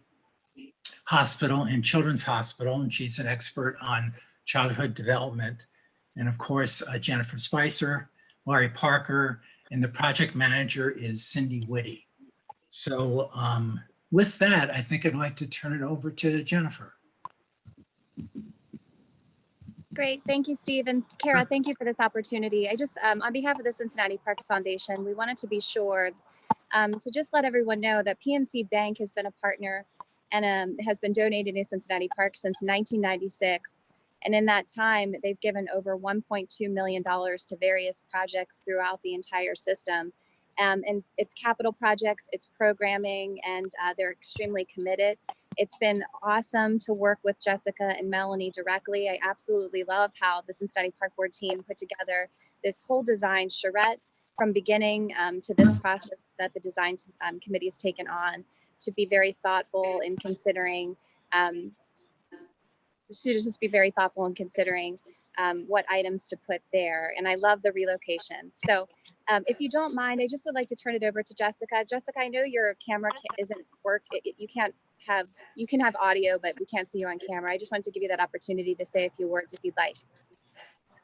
S14: Hospital and Children's Hospital, and she's an expert on childhood development. And of course, Jennifer Spicer, Laurie Parker, and the project manager is Cindy Whitty. So with that, I think I'd like to turn it over to Jennifer.
S13: Great, thank you, Steve, and Kara, thank you for this opportunity. I just, on behalf of the Cincinnati Parks Foundation, we wanted to be sure to just let everyone know that PNC Bank has been a partner and has been donating to Cincinnati Parks since 1996. And in that time, they've given over $1.2 million to various projects throughout the entire system. And it's capital projects, it's programming, and they're extremely committed. It's been awesome to work with Jessica and Melanie directly. I absolutely love how the Cincinnati Park Board team put together this whole design charrette from beginning to this process that the design committee has taken on to be very thoughtful in considering, what items to put there. And I love the relocation. So If you don't mind, I just would like to turn it over to Jessica. Jessica, I know your camera isn't you can have audio, but we can't see you on camera. I just wanted to give you that opportunity to say a few words if you'd like.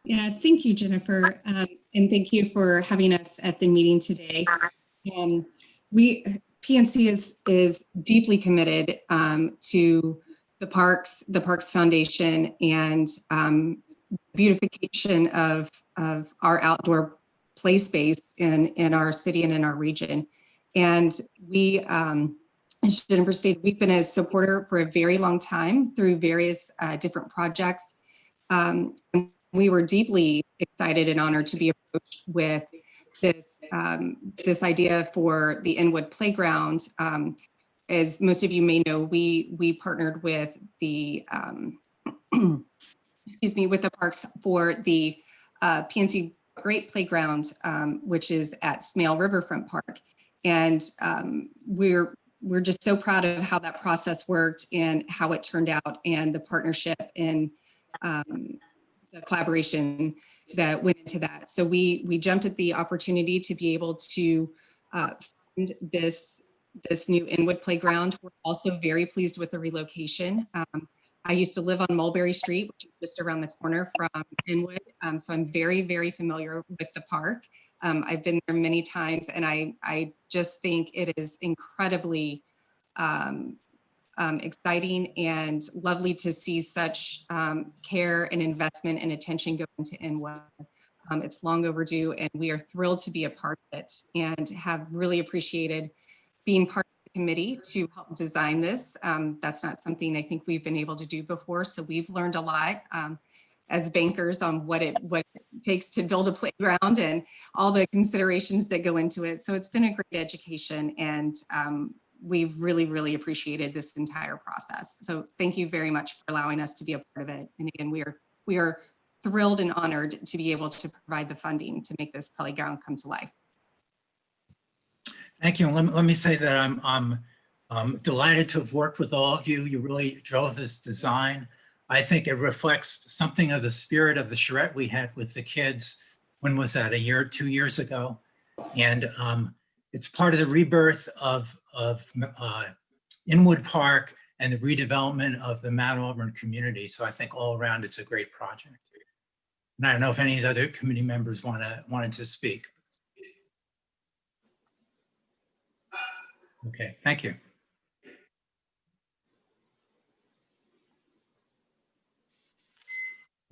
S15: Yeah, thank you, Jennifer. And thank you for having us at the meeting today. PNC is deeply committed to the Parks Foundation and beautification of our outdoor play space in our city and in our region. And we, as Jennifer stated, we've been a supporter for a very long time through various different projects. We were deeply excited and honored to be approached with this idea for the Inwood playground. As most of you may know, we partnered with the excuse me, with the parks for the PNC Great Playground, which is at Smale Riverfront Park, and we're just so proud of how that process worked and how it turned out, and the partnership and the collaboration that went into that. So we jumped at the opportunity to be able to fund this new Inwood playground. We're also very pleased with the relocation. I used to live on Mulberry Street, which is just around the corner from Inwood. So I'm very, very familiar with the park. I've been there many times, and I just think it is incredibly exciting and lovely to see such care and investment and attention go into Inwood. It's long overdue, and we are thrilled to be a part of it and have really appreciated being part of the committee to help design this. That's not something I think we've been able to do before, so we've learned a lot as bankers on what it takes to build a playground and all the considerations that go into it. So it's been a great education, and we've really, really appreciated this entire process. So thank you very much for allowing us to be a part of it. And again, we are thrilled and honored to be able to provide the funding to make this playground come to life.
S14: Thank you. Let me say that I'm delighted to have worked with all of you. You really drove this design. I think it reflects something of the spirit of the charrette we had with the kids. When was that, 2 years ago? And it's part of the rebirth of Inwood Park and the redevelopment of the Mount Auburn community. So I think all around it's a great project. And I don't know if any other committee members wanted to speak. Okay, thank you.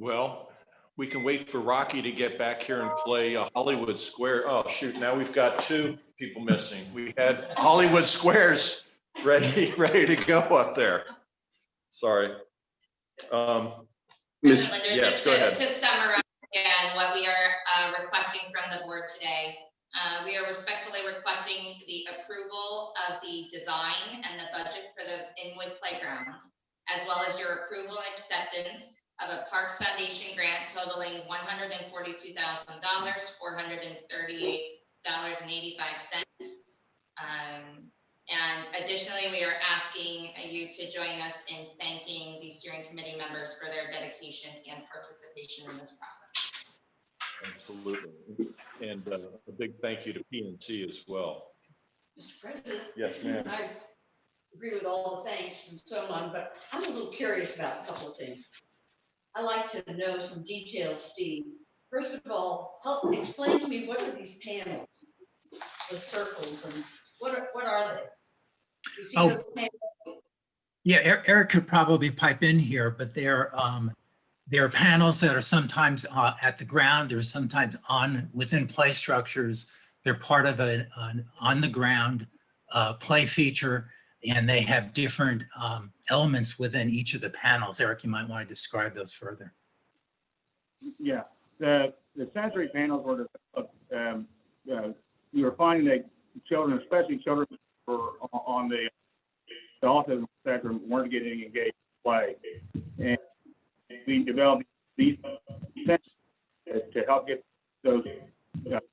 S1: Well, we can wait for Rocky to get back here and play Hollywood Square. Oh, shoot, now we've got 2 people missing. We had Hollywood Squares ready to go up there. Sorry. Yes, go ahead.
S6: To summarize again, what we are requesting from the board today, we are respectfully requesting the approval of the design and the budget for the Inwood playground, as well as your approval and acceptance of a Parks Foundation grant totaling $142,000, $438.85. And additionally, we are asking you to join us in thanking the steering committee members for their dedication and participation in this process.
S1: Absolutely. And a big thank you to PNC as well.
S16: Mr. President.
S1: Yes, ma'am.
S16: I agree with all the thanks and so on, but I'm a little curious about a couple of things. I'd like to know some details, Steve. First of all, explain to me, what are these panels, the circles, and what are they? You see those panels?
S14: Yeah, Eric could probably pipe in here, but they're panels that are sometimes at the ground. They're sometimes within play structures. They're part of an on the ground play feature, and they have different elements within each of the panels. Eric, you might want to describe those further.
S17: Yeah, the sensory panels were you were finding that children, especially children were on the autism spectrum, weren't getting engaged in play, and we developed these sensors to help get those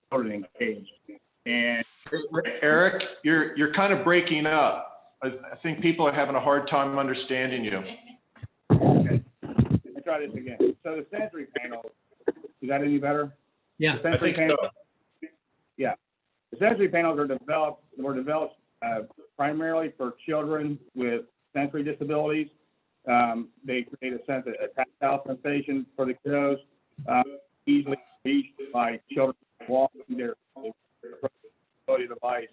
S17: children engaged. And
S1: Eric, you're kind of breaking up. I think people are having a hard time understanding you.
S17: Okay, let's try this again. So the sensory panels, is that any better?
S14: Yeah,
S1: I think so.
S17: sensory panels were developed primarily for children with sensory disabilities. They create a sense of a tactile sensation for the kiddos, easily reached by children walking their device.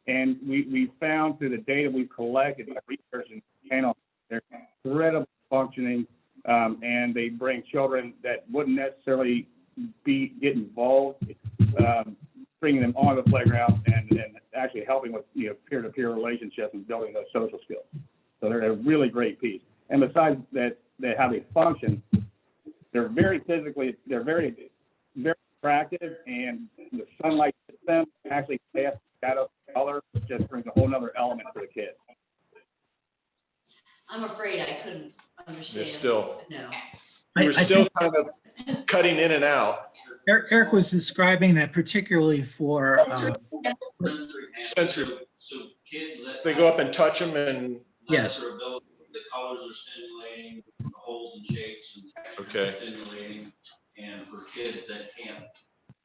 S17: And we found through the data we've collected by researching panels, they're incredibly functioning, and they bring children that wouldn't necessarily get involved, bringing them on the playground and actually helping with peer-to-peer relationships and building those social skills. So they're a really great piece. And besides that, how they function, they're very physically, they're very, very attractive, and the sunlight hits them actually casts shadow color, just brings a whole nother element for the kids.
S16: I'm afraid I couldn't understand.
S1: You're still,
S16: No.
S1: you're
S14: I
S1: still
S14: think
S1: kind of cutting in and out.
S14: Eric was describing that particularly for
S1: Sensory.
S2: So kids that.
S1: They go up and touch them and,
S14: Yes.
S2: lesser ability, the colors are stimulating, the holes and shapes and textures
S1: Okay.
S2: are stimulating. And for kids that can't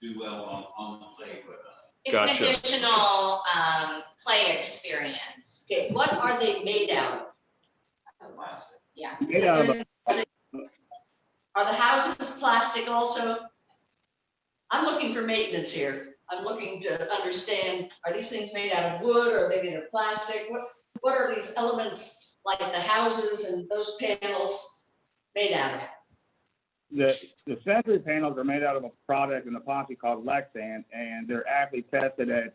S2: do well on the play equipment.
S6: It's
S1: Gotcha.
S6: an additional play experience.
S16: Okay, what are they made out
S6: Yeah.
S17: Made out of
S16: of? Are the houses plastic also? I'm looking for maintenance here. I'm looking to understand, are these things made out of wood or are they made of plastic? What are these elements like the houses and those panels made out of?
S17: The sensory panels are made out of a product in epoxy called Lexan, and they're actually tested at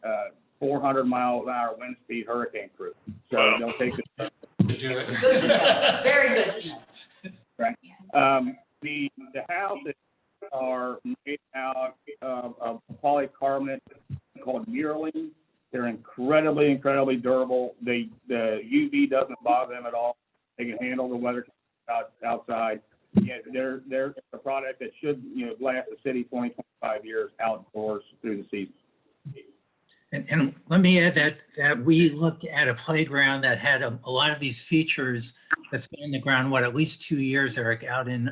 S17: 400-mile-an-hour wind speed, hurricane proof. So they'll take the
S4: To do it.
S16: Good to know. Very good to know.
S17: right. The houses are made out of polycarbonate called muraline. They're incredibly durable. The UV doesn't bother them at all. They can handle the weather outside. Yeah, they're a product that should last the city 20-25 years outdoors through the season.
S14: And let me add that we looked at a playground that had a lot of these features that's been in the ground, at least 2 years, Eric, out in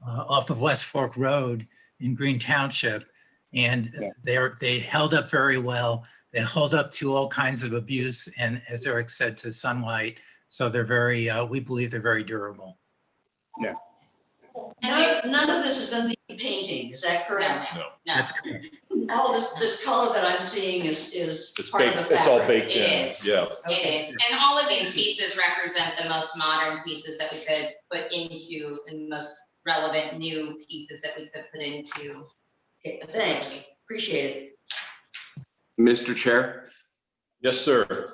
S14: off of West Fork Road in Green Township. And they held up very well. They hold up to all kinds of abuse and, as Eric said, to sunlight. So they're very, we believe they're very durable.
S17: Yeah.
S16: None of this is going to need painting, is that correct?
S1: No.
S6: No.
S14: That's correct.
S16: All this color that I'm seeing is
S1: It's
S16: part
S1: baked,
S16: of the
S1: it's all
S16: fabric.
S1: baked
S6: It
S1: in.
S6: is.
S1: Yeah.
S6: It is. And all of these pieces represent the most modern pieces that we could put into, and most relevant new pieces that we could put into.
S16: Okay, thanks, appreciate it.
S9: Mr. Chair,
S1: Yes, sir.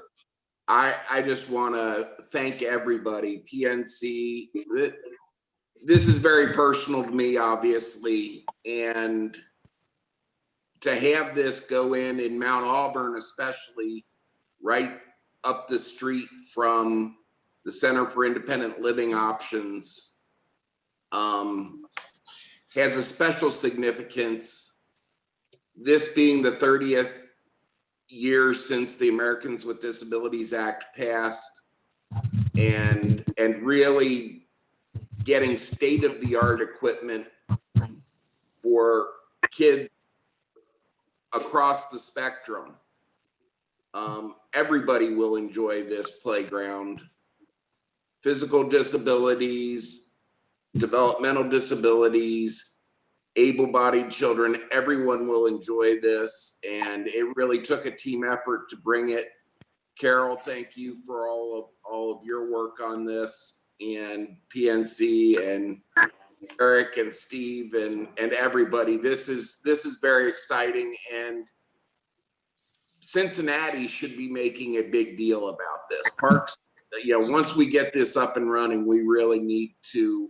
S9: I just want to thank everybody, PNC. This is very personal to me, obviously, and to have this go in Mount Auburn, especially right up the street from the Center for Independent Living Options, has a special significance. This being the 30th year since the Americans with Disabilities Act passed, and really getting state-of-the-art equipment for kids across the spectrum. Everybody will enjoy this playground. Physical disabilities, developmental disabilities, able-bodied children, everyone will enjoy this. And it really took a team effort to bring it. Carol, thank you for all of your work on this, and PNC and Eric and Steve and everybody. This is very exciting, and Cincinnati should be making a big deal about this. Parks, once we get this up and running, we really need to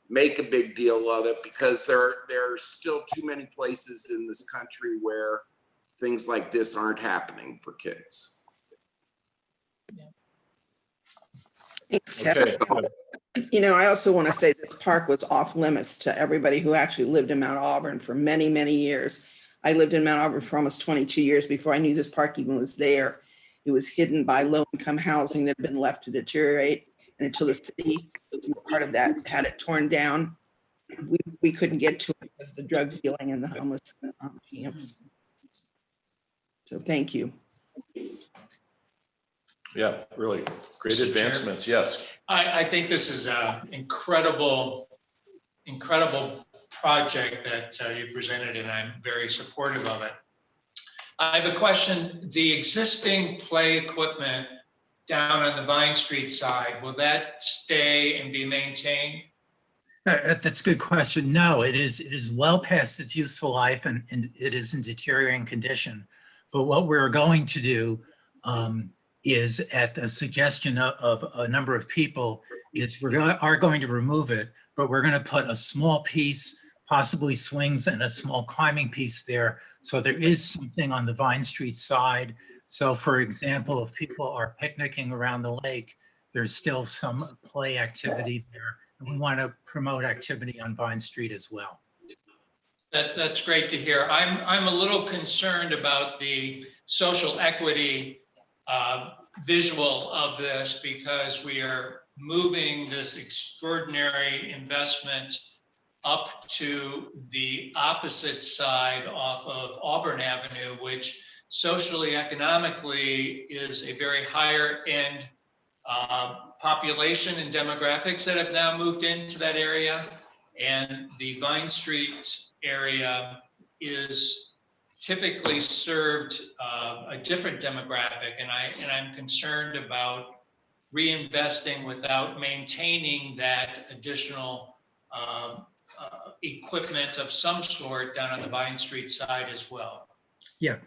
S9: make a big deal of it, because there are still too many places in this country where things like this aren't happening for kids.
S1: Okay.
S5: I also want to say this park was off limits to everybody who actually lived in Mount Auburn for many, many years. I lived in Mount Auburn for almost 22 years before I knew this park even was there. It was hidden by low-income housing that had been left to deteriorate. And until the city, part of that, had it torn down, we couldn't get to it because of the drug dealing and the homeless camps. So thank you.
S1: Yeah, really great
S4: Mr. Chair.
S1: advancements. Yes.
S4: I think this is an incredible project that you presented, and I'm very supportive of it. I have a question. The existing play equipment down on the Vine Street side, will that stay and be maintained?
S14: That's a good question. No, it is well past its useful life and it is in deteriorating condition. But what we're going to do is, at the suggestion of a number of people, is we are going to remove it, but we're going to put a small piece, possibly swings and a small climbing piece there. So there is something on the Vine Street side. So for example, if people are picnicking around the lake, there's still some play activity there. And we want to promote activity on Vine Street as well.
S4: That's great to hear. I'm a little concerned about the social equity visual of this, because we are moving this extraordinary investment up to the opposite side off of Auburn Avenue, which socially, economically is a very higher end population and demographics that have now moved into that area. And the Vine Street area is typically served a different demographic. And I'm concerned about reinvesting without maintaining that additional equipment of some sort down on the Vine Street side as well.
S14: Yeah,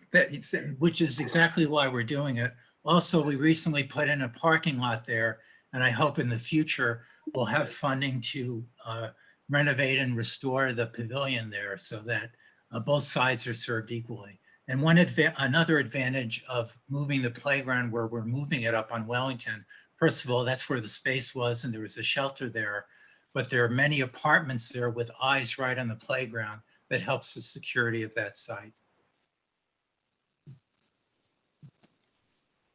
S14: which is exactly why we're doing it. Also, we recently put in a parking lot there, and I hope in the future we'll have funding to renovate and restore the pavilion there so that both sides are served equally. And another advantage of moving the playground where we're moving it up on Wellington, first of all, that's where the space was and there was a shelter there, but there are many apartments there with eyes right on the playground that helps the security of that site.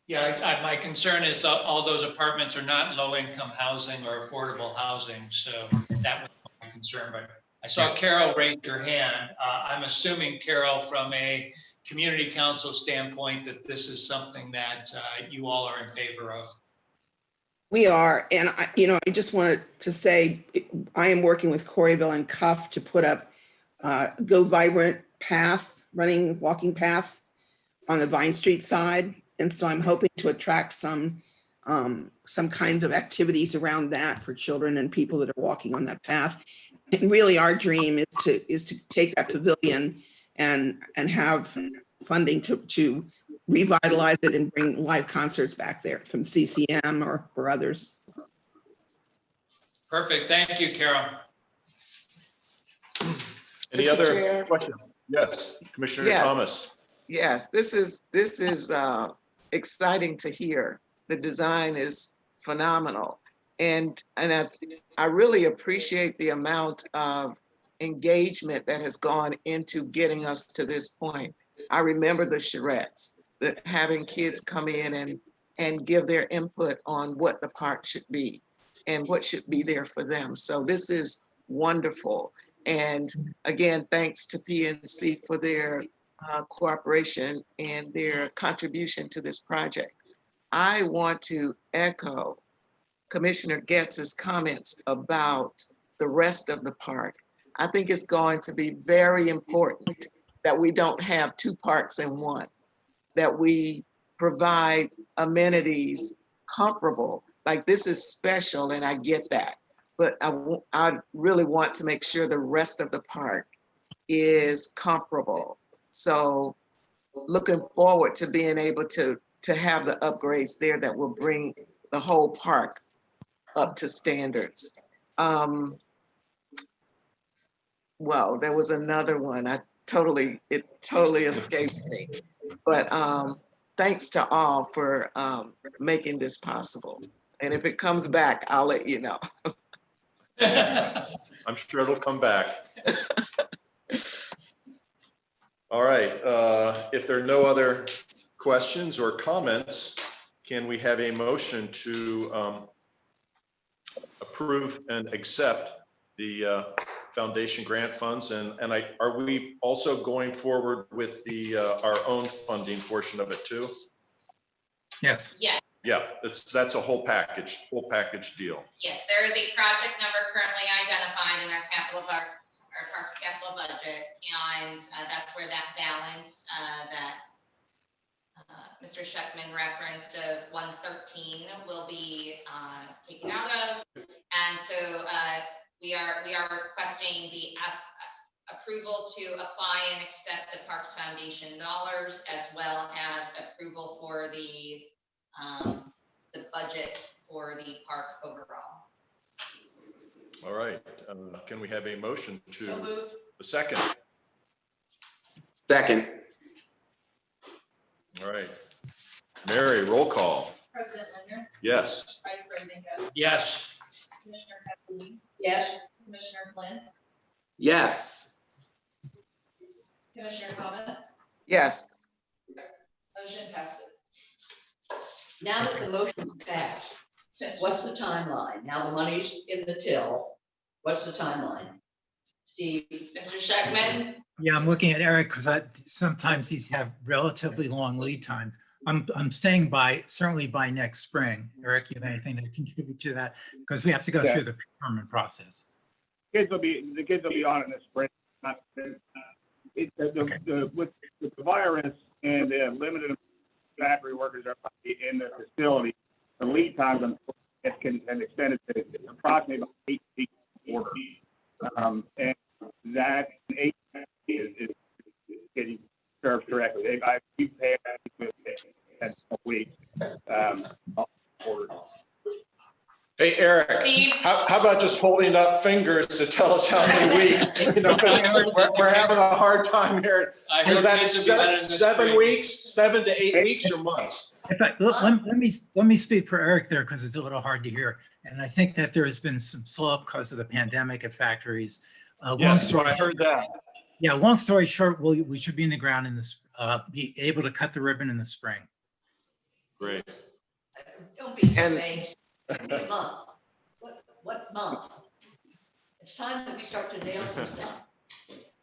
S4: Yeah, my concern is all those apartments are not low-income housing or affordable housing, so that was my concern. But I saw Carol raise her hand. I'm assuming, Carol, from a community council standpoint, that this is something that you all are in favor of.
S5: We are, and I just wanted to say, I am working with Coreyville and Cuff to put up Go Vibrant path, walking path on the Vine Street side. And so I'm hoping to attract some kinds of activities around that for children and people that are walking on that path. And really our dream is to take that pavilion and have funding to revitalize it and bring live concerts back there from CCM or others.
S4: Perfect. Thank you, Carol.
S1: Any
S5: Mr.
S1: other
S5: Chair?
S1: questions? Yes, Commissioner
S5: Yes.
S1: Thomas.
S5: Yes, this is exciting to hear. The design is phenomenal. And I really appreciate the amount of engagement that has gone into getting us to this point. I remember the charrettes, having kids come in and give their input on what the park should be and what should be there for them. So this is wonderful. And again, thanks to PNC for their cooperation and their contribution to this project. I want to echo Commissioner Getz's comments about the rest of the park. I think it's going to be very important that we don't have two parks in one, that we provide amenities comparable. Like, this is special and I get that, but I really want to make sure the rest of the park is comparable. So looking forward to being able to have the upgrades there that will bring the whole park up to standards. Well, there was another one. It totally escaped me. But thanks to all for making this possible. And if it comes back, I'll let you know.
S1: I'm sure it'll come back. All right, if there are no other questions or comments, can we have a motion to approve and accept the Foundation grant funds, and are we also going forward with the our own funding portion of it too?
S14: Yes.
S6: Yes,
S1: Yeah, that's a whole package deal.
S6: yes, there is a project number currently identified in our Parks capital budget, and that's where that balance that Mr. Shuckman referenced of 113 will be taken out of. And so we are requesting the approval to apply and accept the Parks Foundation dollars, as well as approval for the budget for the park overall.
S1: All right, can we have a motion to
S16: So moved.
S1: a second?
S9: Second.
S1: All right, Mary, roll call.
S3: President Linder,
S1: Yes.
S3: Vice President Coe,
S4: Yes.
S3: Commissioner Kathleen,
S16: Yes.
S3: Commissioner Flynn,
S9: Yes.
S3: Commissioner Thomas,
S5: Yes.
S3: motion passes.
S16: Now that the motion's passed, what's the timeline? Now the money's in the till. What's the timeline? Steve?
S6: Mr. Shuckman?
S14: Yeah, I'm looking at Eric because sometimes these have relatively long lead times. I'm saying certainly by next spring. Eric, you have anything to contribute to that? Because we have to go through the procurement process.
S17: The kids will be on it in the spring. With the virus and the limited factory workers are in the facility, the lead times can extend to approximately about 8 weeks order. And that 8 is getting served correctly. We pay at a week. Ordered.
S1: Hey, Eric,
S6: Steve?
S1: how about just holding up fingers to tell us how many weeks? You know, we're having a hard time here. So that's 7 weeks, 7 to 8 weeks or months?
S14: Let me speak for Eric there because it's a little hard to hear. And I think that there has been some slow up because of the pandemic at factories.
S1: Yes, I heard that.
S14: Yeah, long story short, we should be in the ground in this, be able to cut the ribbon in the spring.
S1: Great.
S16: Don't be so vague. What month? What month? It's time that we start to nail some stuff.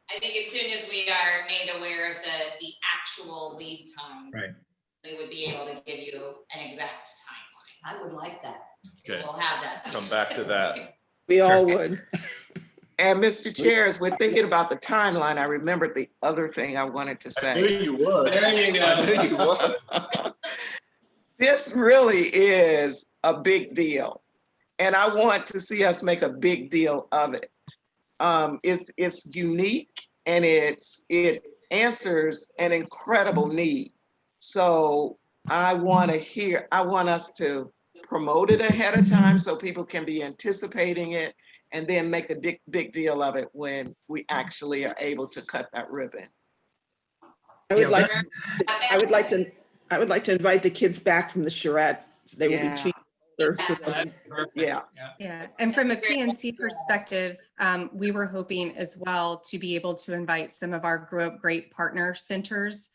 S6: I think as soon as we are made aware of the actual lead time,
S14: right,
S6: we would be able to give you an exact timeline.
S16: I would like that.
S1: Okay.
S6: We'll have that.
S1: Come back to that.
S5: We all would. And Mr. Chair, as we're thinking about the timeline, I remembered the other thing I wanted to say.
S1: I knew you would.
S4: There you go.
S1: I knew you would.
S5: This really is a big deal. And I want to see us make a big deal of it. It's unique and it answers an incredible need. So I want us to promote it ahead of time so people can be anticipating it, and then make a big deal of it when we actually are able to cut that ribbon.
S18: I would like to invite the kids back from the charrette. So they will be treated.
S5: Yeah.
S15: Yeah, and from a PNC perspective, we were hoping as well to be able to invite some of our Grow Up Great partner centers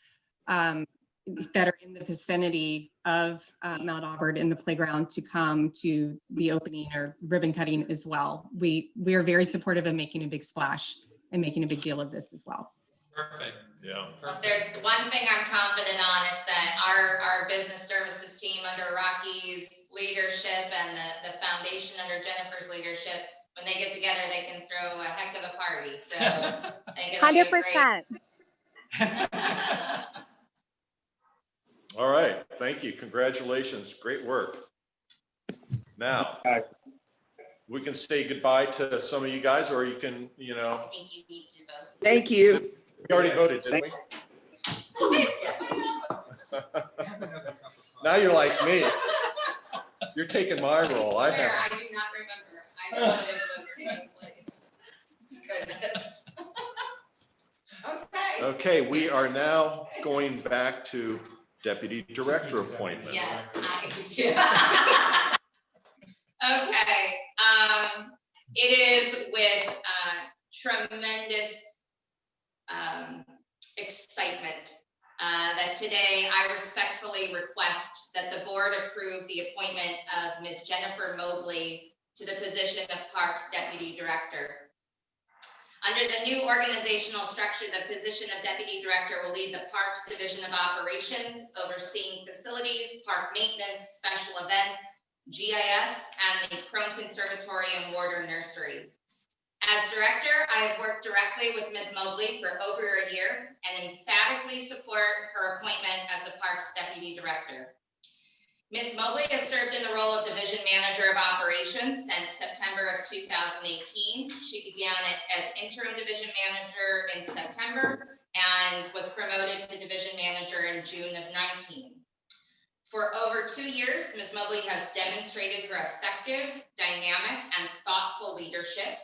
S15: that are in the vicinity of Mount Auburn in the playground to come to the opening or ribbon cutting as well. We are very supportive of making a big splash and making a big deal of this as well.
S4: Perfect.
S1: Yeah.
S6: If there's one thing I'm confident on, it's that our business services team under Rocky's leadership and the foundation under Jennifer's leadership, when they get together, they can throw a heck of a party. So I think it'll be a great.
S13: 100%.
S1: All right, thank you. Congratulations. Great work. Now, we can say goodbye to some of you guys, or you can,
S6: I think you need to vote.
S18: Thank you.
S1: We already voted, didn't we? Now you're like me. You're taking my role. I
S6: swear,
S1: have.
S6: I do not remember. I know this was taking place. Goodness. Okay.
S1: Okay, we are now going back to deputy director appointment.
S6: Yes, I do too. Okay, it is with tremendous excitement that today I respectfully request that the board approve the appointment of Ms. Jennifer Mobley to the position of Parks Deputy Director. Under the new organizational structure, the position of Deputy Director will lead the Parks Division of Operations, overseeing facilities, park maintenance, special events, GIS, and the Crone Conservatory and Warder Nursery. As Director, I have worked directly with Ms. Mobley for over a year and emphatically support her appointment as the Parks Deputy Director. Ms. Mobley has served in the role of Division Manager of Operations since September of 2018. She began as Interim Division Manager in September and was promoted to Division Manager in June of 19. For over 2 years, Ms. Mobley has demonstrated her effective, dynamic, and thoughtful leadership.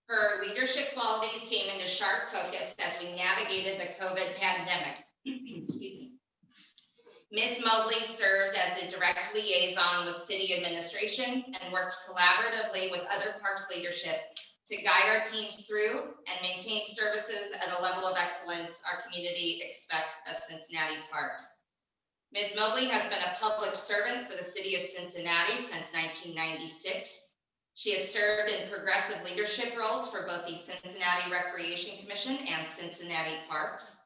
S6: Her leadership qualities came into sharp focus as we navigated the COVID pandemic. Excuse me. Ms. Mobley served as the direct liaison with city administration and worked collaboratively with other parks leadership to guide our teams through and maintain services at a level of excellence our community expects of Cincinnati Parks. Ms. Mobley has been a public servant for the city of Cincinnati since 1996. She has served in progressive leadership roles for both the Cincinnati Recreation Commission and Cincinnati Parks.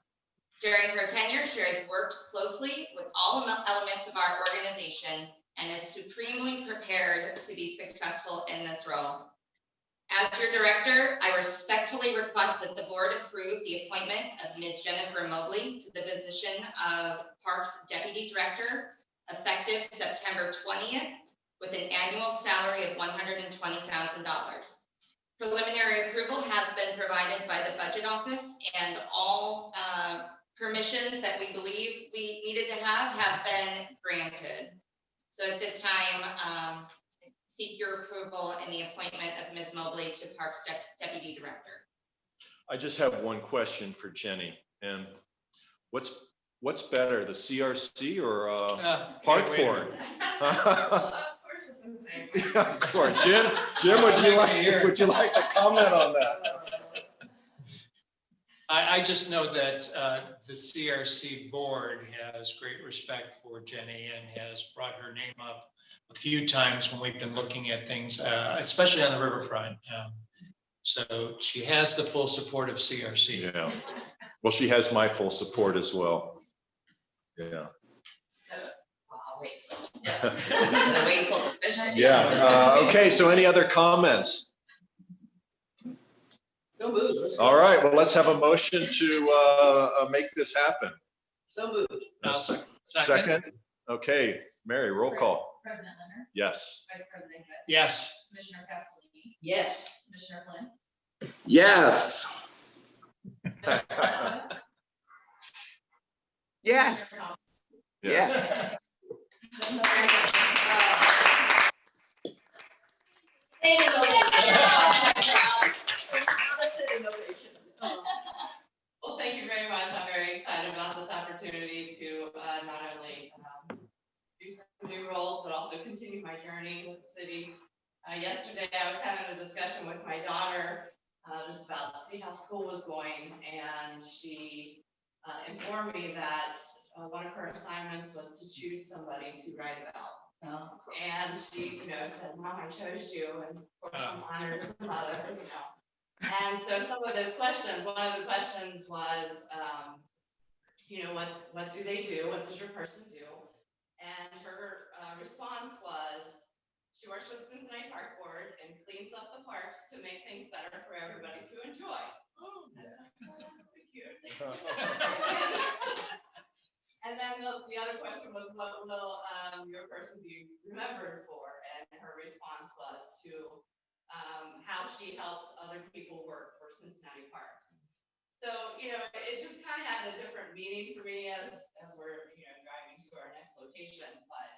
S6: During her tenure, she has worked closely with all elements of our organization and is supremely prepared to be successful in this role. As your director, I respectfully request that the board approve the appointment of Ms. Jennifer Mobley to the position of Parks Deputy Director, effective September 20th, with an annual salary of $120,000. Preliminary approval has been provided by the Budget Office, and all permissions that we believe we needed to have been granted. So at this time, seek your approval in the appointment of Ms. Mobley to Parks Deputy Director.
S1: I just have one question for Jenny. And what's better, the CRC or Park Board? Of course, Jim, would you like to comment on that?
S4: I just know that the CRC board has great respect for Jenny and has brought her name up a few times when we've been looking at things, especially on the riverfront. So she has the full support of CRC.
S1: Yeah. Well, she has my full support as well. Yeah.
S3: So, well, I'll wait till, wait till the vision.
S1: Yeah. Okay. So any other comments? All right, well, let's have a motion to make this happen.
S16: So moved.
S1: Second. Okay, Mary, roll call.
S3: President Leonard.
S1: Yes.
S3: Vice President Hess.
S4: Yes.
S3: Commissioner Castellini.
S16: Yes.
S3: Commissioner Flynn.
S9: Yes.
S5: Yes. Yes.
S19: Well, thank you very much. I'm very excited about this opportunity to not only do some new roles, but also continue my journey with the city. Yesterday, I was having a discussion with my daughter just about to see how school was going, and she informed me that one of her assignments was to choose somebody to write about. And she, said, "Mom, I chose you," and of course I'm honored as a mother, And so some of those questions, one of the questions was, what do they do? What does your person do? And her response was, she works with the Cincinnati Park Board and cleans up the parks to make things better for everybody to enjoy. Oh, that's so cute. And then the other question was, what will your person be remembered for? And her response was to how she helps other people work for Cincinnati Parks. So, it just kind of had a different meaning for me as we're, driving to our next location. But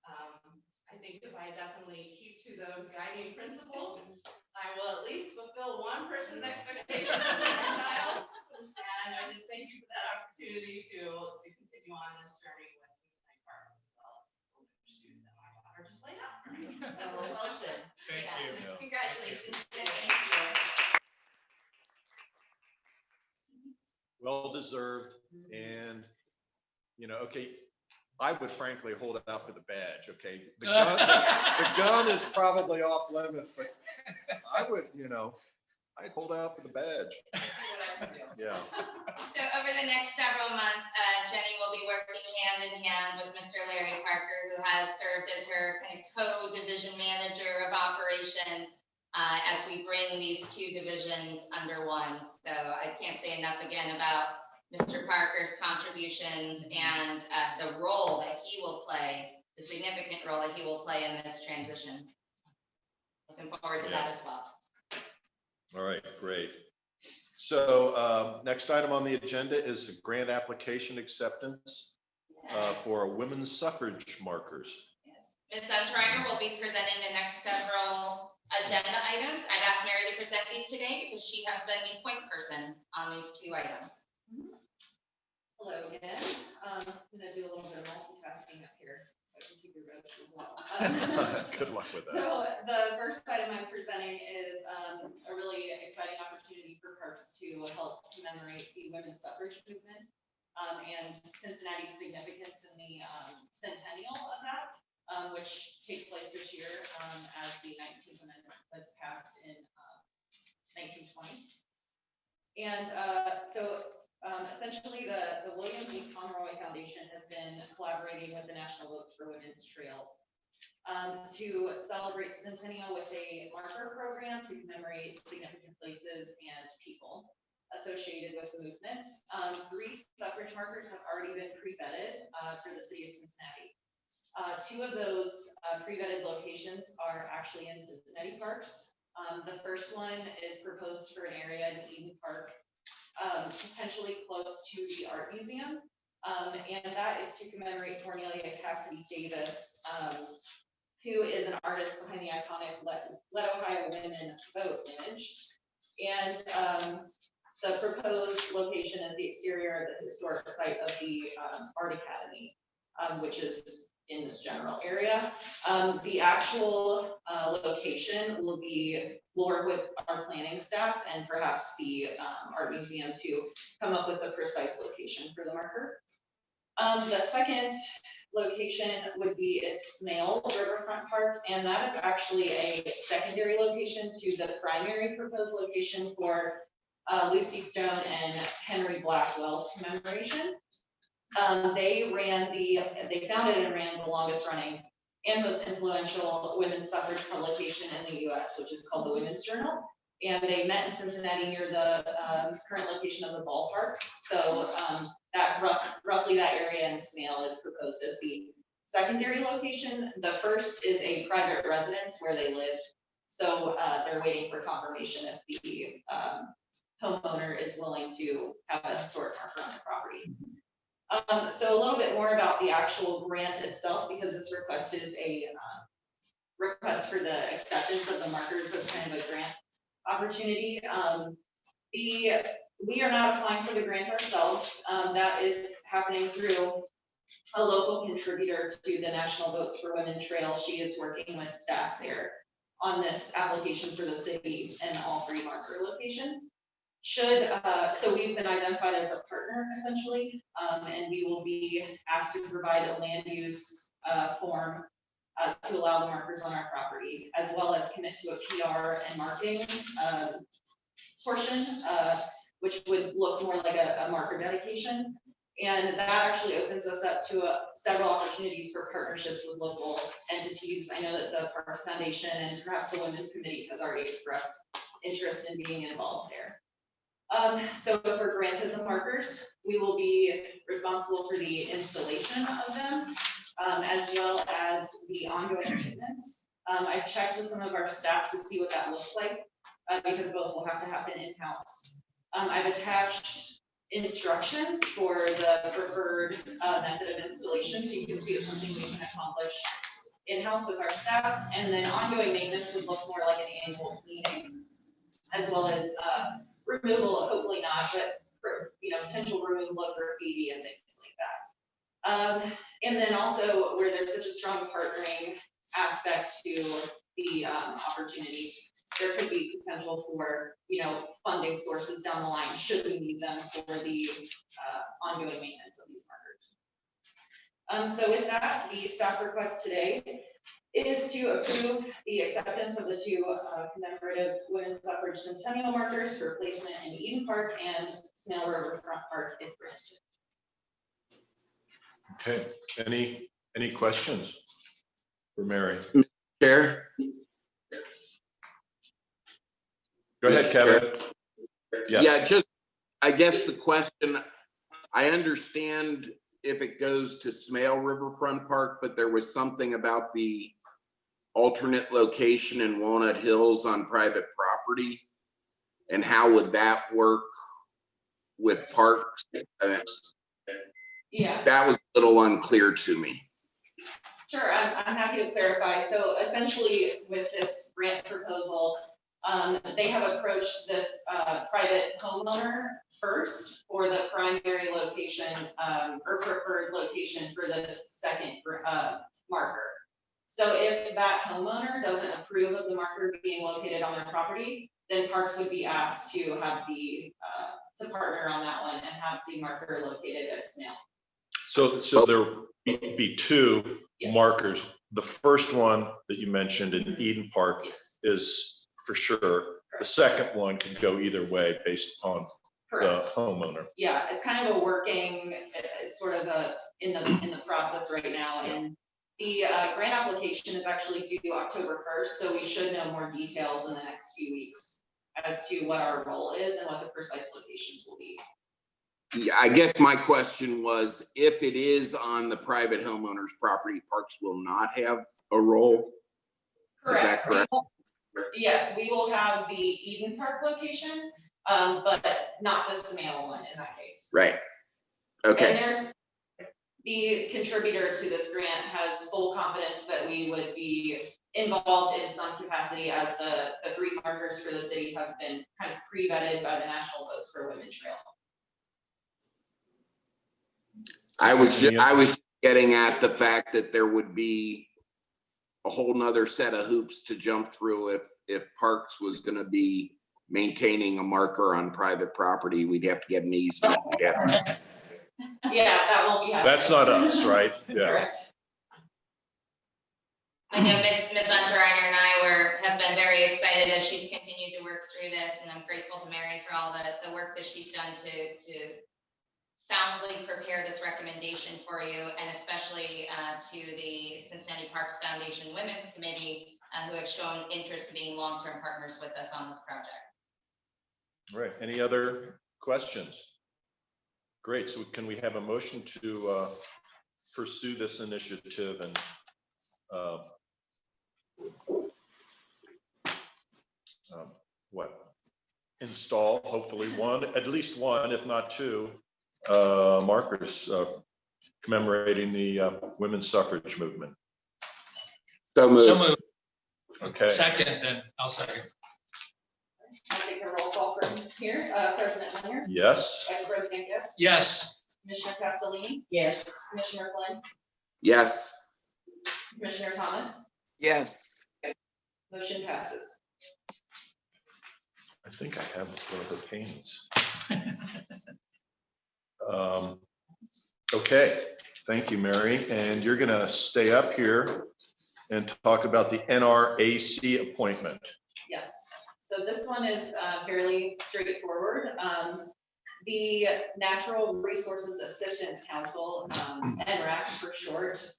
S19: I think if I definitely keep to those guiding principles, I will at least fulfill one person's expectations for my child. And I just thank you for that opportunity to continue on this journey with Cincinnati Parks, as well as the shoes that my daughter just laid out for me.
S16: Well said.
S4: Thank you.
S6: Congratulations.
S19: Thank you.
S1: Well deserved. And, okay, I would frankly hold it out for the badge, okay? The gun is probably off limits, but I would, I'd hold out for the badge. Yeah.
S6: So over the next several months, Jenny will be working hand in hand with Mr. Larry Parker, who has served as her kind of co-division manager of operations as we bring these two divisions under one. So I can't say enough again about Mr. Parker's contributions and the role that he will play, the significant role that he will play in this transition. Looking forward to that as well.
S1: All right, great. So next item on the agenda is the grant application acceptance for women's suffrage markers.
S6: Ms. Untrimer will be presenting the next several agenda items. I've asked Mary to present these today because she has been the point person on these two items.
S3: Hello again. I'm going to do a little bit of multitasking up here so I can keep your votes as well.
S1: Good luck with that.
S3: So the first item I'm presenting is a really exciting opportunity for Parks to help commemorate the women's suffrage movement and Cincinnati's significance in the centennial of that, which takes place this year as the 19th Amendment was passed in 1920. And essentially the William B. Pomeroy Foundation has been collaborating with the National Votes for Women's Trails to celebrate the centennial with a marker program to commemorate significant places and people associated with the movement. 3 suffrage markers have already been pre-vetted for the city of Cincinnati. 2 of those pre-vetted locations are actually in Cincinnati parks. The first one is proposed for an area in Eden Park, potentially close to the art museum. And that is to commemorate Cornelia Cassidy Davis, who is an artist behind the iconic Let Ohio Women Vote image. And the proposed location is the exterior of the historic site of the Art Academy, which is in this general area. The actual location will work with our planning staff and perhaps the art museum to come up with a precise location for the marker. The second location would be at Smale Riverfront Park, and that is actually a secondary location to the primary proposed location for Lucy Stone and Henry Blackwell's commemoration. They founded and ran the longest running and most influential women's suffrage publication in the US, which is called the Women's Journal. And they met in Cincinnati near the current location of the ballpark. So roughly that area in Smale is proposed as the secondary location. The first is a private residence where they lived. So they're waiting for confirmation if the homeowner is willing to have a historic marker on their property. So a little bit more about the actual grant itself, because this request is a request for the acceptance of the markers as kind of a grant opportunity. We are not applying for the grant ourselves. That is happening through a local contributor to the National Votes for Women Trail. She is working with staff there on this application for the city and all 3 marker locations. So we've been identified as a partner essentially, and we will be asked to provide a land use form to allow the markers on our property, as well as commit to a PR and marketing portion, which would look more like a marker dedication. And that actually opens us up to several opportunities for partnerships with local entities. I know that the Parks Foundation and perhaps the Women's Committee has already expressed interest in being involved there. So if we're granted the markers, we will be responsible for the installation of them, as well as the ongoing maintenance. I've checked with some of our staff to see what that looks like, because both will have to happen in-house. I've attached instructions for the preferred method of installation, so you can see it's something we can accomplish in-house with our staff. And then ongoing maintenance would look more like an annual cleaning, as well as removal, hopefully not, but potential removal of graffiti and things like that. And then also where there's such a strong partnering aspect to the opportunity, there could be potential for funding sources down the line should we need them for the ongoing maintenance of these markers. So with that, the staff request today is to approve the acceptance of the two commemorative women's suffrage centennial markers for placement in Eden Park and Snail River Front Park if granted.
S1: Okay, any questions for Mary?
S9: Chair?
S1: Go ahead,
S9: Mr.
S1: Kevin.
S9: Chair.
S1: Yes.
S9: Yeah, just, I guess the question, I understand if it goes to Smale Riverfront Park, but there was something about the alternate location in Walnut Hills on private property. And how would that work with parks?
S3: Yeah.
S9: That was a little unclear to me.
S3: Sure, I'm happy to clarify. So essentially with this grant proposal, they have approached this private homeowner first for the primary location or preferred location for this second marker. So if that homeowner doesn't approve of the marker being located on their property, then Parks would be asked to have the to partner on that one and have the marker located at Snail.
S1: So there would be two markers. The first one that you mentioned in Eden Park is for sure. The second one can go either way based on the homeowner.
S3: Yeah, it's kind of a working, it's sort of in the process right now. And the grant application is actually due October 1st, so we should know more details in the next few weeks as to what our role is and what the precise locations will be.
S9: Yeah, I guess my question was, if it is on the private homeowner's property, Parks will not have a role? Is that correct?
S3: Yes, we will have the Eden Park location, but not the Smale one in that case.
S9: Right. Okay.
S3: And there's the contributor to this grant has full confidence that we would be involved in some capacity, as the three markers for the city have been kind of pre-vetted by the National Votes for Women Trail.
S9: I was getting at the fact that there would be a whole nother set of hoops to jump through if Parks was going to be maintaining a marker on private property. We'd have to get an easement.
S3: Yeah, that won't be happening.
S1: That's not us, right? Yeah.
S3: Correct.
S6: I know Ms. Unterreiner and I have been very excited as she's continued to work through this, and I'm grateful to Mary for all the work that she's done to soundly prepare this recommendation for you, and especially to the Cincinnati Parks Foundation Women's Committee, who have shown interest in being long-term partners with us on this project.
S1: All right, any other questions? Great, so can we have a motion to pursue this initiative and install hopefully at least one, if not two, markers commemorating the women's suffrage movement?
S9: So moved.
S4: So moved.
S1: Okay.
S4: Second, then I'll second.
S3: I'll take a roll call from here. President Leonard?
S1: Yes.
S3: Vice President Gibbs?
S4: Yes.
S3: Commissioner Castellini?
S16: Yes.
S3: Commissioner Flynn?
S9: Yes.
S3: Commissioner Thomas?
S5: Yes.
S3: Motion passes.
S1: I think I have one of her paintings. Okay, thank you, Mary. And you're gonna stay up here and talk about the NRAC appointment.
S3: Yes, so this one is fairly straightforward. The Natural Resources Assistance Council, NRAC for short,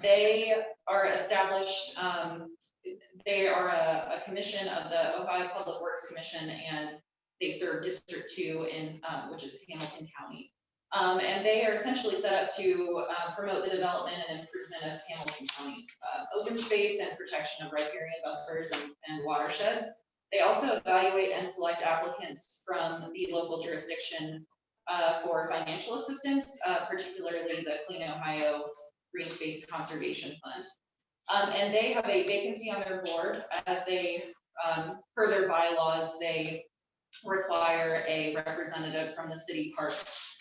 S3: they are established, they are a commission of the Ohio Public Works Commission, and they serve District 2 in, which is Hamilton County. And they are essentially set up to promote the development and improvement of Hamilton County open space and protection of riparian buffers and watersheds. They also evaluate and select applicants from the local jurisdiction for financial assistance, particularly the Clean Ohio Green Space Conservation Fund. And they have a vacancy on their board. As they, per their bylaws, they require a representative from the city parks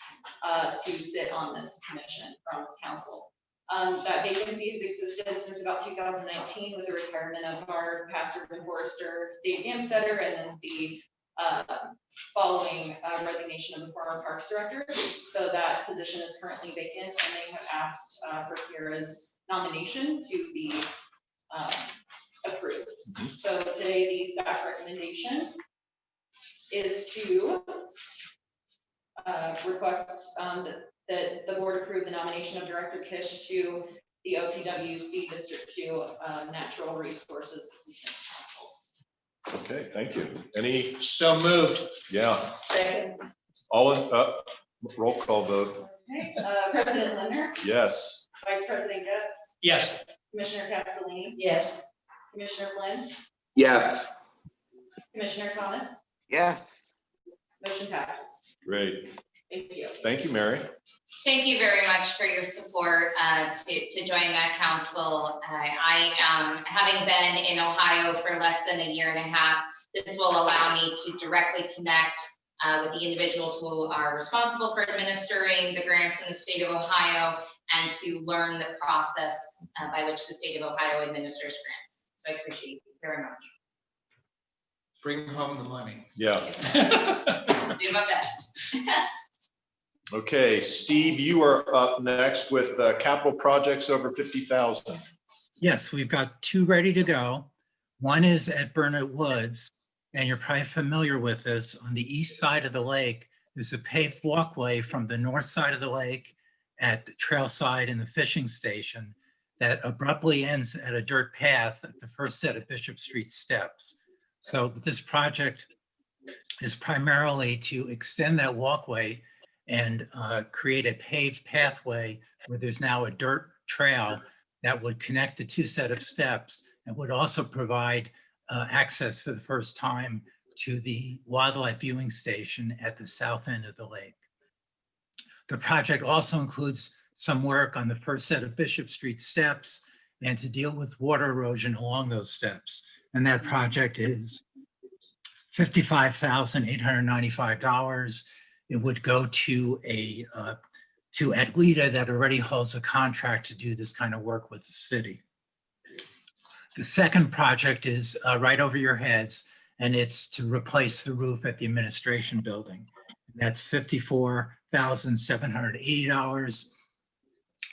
S3: to sit on this commission from this council. That vacancy has existed since about 2019 with the retirement of our past urban forester, Dave Gamstetter, and then the following resignation of the former parks director. So that position is currently vacant, and they have asked for Kira's nomination to be approved. So today, the staff recommendation is to request that the board approve the nomination of Director Kish to the OPWC District 2 Natural Resources Assistance Council.
S1: Okay, thank you. Any,
S4: So moved.
S1: yeah,
S16: Second.
S1: all in, roll call vote.
S3: Okay, President Lindner,
S1: Yes.
S3: Vice President Getz,
S4: Yes.
S3: Commissioner Castellini,
S16: Yes.
S3: Commissioner Flynn,
S9: Yes.
S3: Commissioner Thomas,
S5: Yes.
S3: motion passes.
S1: Great.
S3: Thank you.
S1: Thank you, Mary.
S6: Thank you very much for your support to join that council. I having been in Ohio for less than a year and a half, this will allow me to directly connect with the individuals who are responsible for administering the grants in the state of Ohio and to learn the process by which the state of Ohio administers grants. So I appreciate you very much.
S4: Bring home the money.
S1: Yeah.
S6: Do my best.
S1: Okay, Steve, you are up next with capital projects over 50,000.
S14: Yes, we've got two ready to go. One is at Burnett Woods, and you're probably familiar with this. On the east side of the lake, there's a paved walkway from the north side of the lake at the trail side and the fishing station that abruptly ends at a dirt path at the first set of Bishop Street steps. So this project is primarily to extend that walkway and create a paved pathway where there's now a dirt trail that would connect the two set of steps and would also provide access for the first time to the wildlife viewing station at the south end of the lake. The project also includes some work on the first set of Bishop Street steps and to deal with water erosion along those steps. And that project is $55,895. It would go to Atleta that already holds a contract to do this kind of work with the city. The second project is right over your heads, and it's to replace the roof at the administration building. That's $54,780.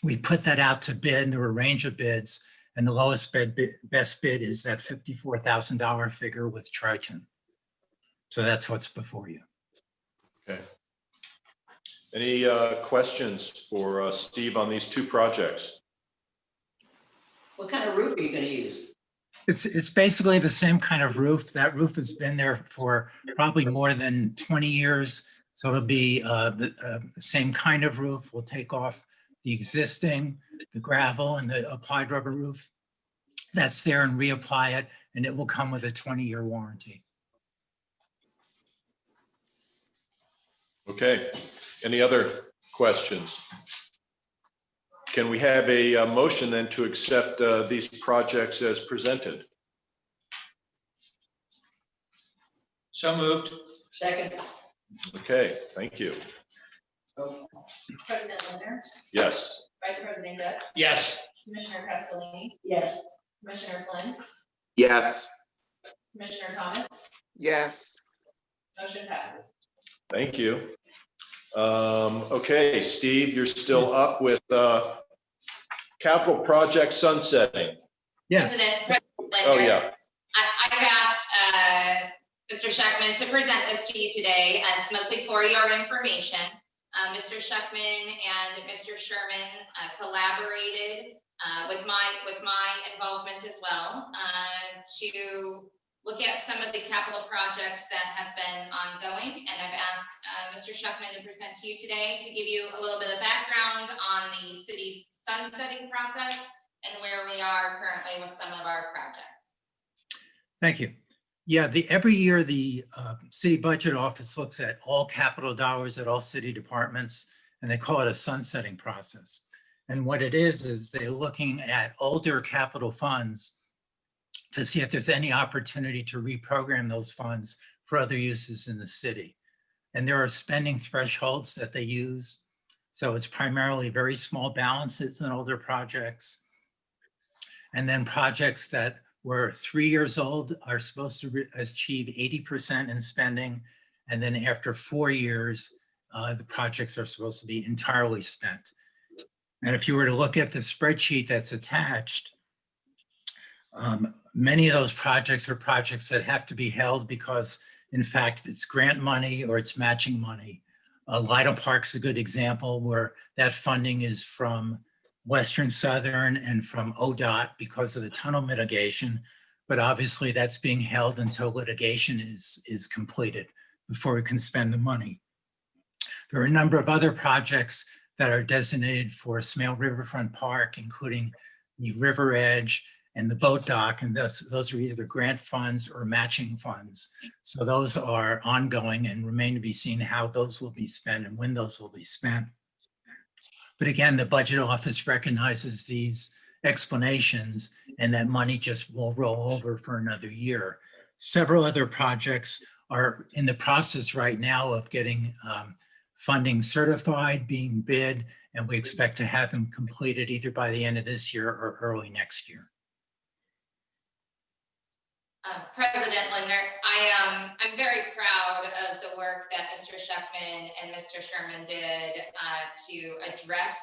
S14: We put that out to bid, and there were a range of bids, and the lowest best bid is that $54,000 figure with Triton. So that's what's before you.
S1: Okay. Any questions for Steve on these two projects?
S16: What kind of roof are you going to use?
S14: It's basically the same kind of roof. That roof has been there for probably more than 20 years. So it'll be the same kind of roof. We'll take off the existing, the gravel and the applied rubber roof that's there and reapply it, and it will come with a 20-year warranty.
S1: Okay. Any other questions? Can we have a motion then to accept these projects as presented?
S4: So moved.
S16: Second.
S1: Okay, thank you.
S3: President Lindner,
S1: Yes.
S3: Vice President Getz,
S4: Yes.
S3: Commissioner Castellini,
S16: Yes.
S3: Commissioner Flynn,
S9: Yes.
S3: Commissioner Thomas,
S5: Yes.
S3: motion passes.
S1: Thank you. Okay, Steve, you're still up with capital project sunsetting.
S14: Yes.
S6: President
S1: Oh,
S6: Lindner,
S1: yeah.
S6: I've asked Mr. Scheckman to present this to you today, and it's mostly for your information. Mr. Scheckman and Mr. Sherman collaborated with my involvement as well to look at some of the capital projects that have been ongoing. And I've asked Mr. Scheckman to present to you today to give you a little bit of background on the city's sunsetting process and where we are currently with some of our projects.
S14: Thank you. Yeah, every year the city budget office looks at all capital dollars at all city departments, and they call it a sunsetting process. And what it is they're looking at older capital funds to see if there's any opportunity to reprogram those funds for other uses in the city. And there are spending thresholds that they use. So it's primarily very small balances in older projects. And then projects that were 3 years old are supposed to achieve 80% in spending. And then after 4 years, the projects are supposed to be entirely spent. And if you were to look at the spreadsheet that's attached, Many of those projects are projects that have to be held because, in fact, it's grant money or it's matching money. Lido Park's a good example where that funding is from Western Southern and from ODOT because of the tunnel mitigation. But obviously that's being held until litigation is completed before we can spend the money. There are a number of other projects that are designated for Smale Riverfront Park, including the River Edge and the boat dock, and those are either grant funds or matching funds. So those are ongoing and remain to be seen how those will be spent and when those will be spent. But again, the budget office recognizes these explanations and that money just will roll over for another year. Several other projects are in the process right now of getting funding certified, being bid, and we expect to have them completed either by the end of this year or early next year.
S6: President Lindner, I'm very proud of the work that Mr. Sheckman and Mr. Sherman did to address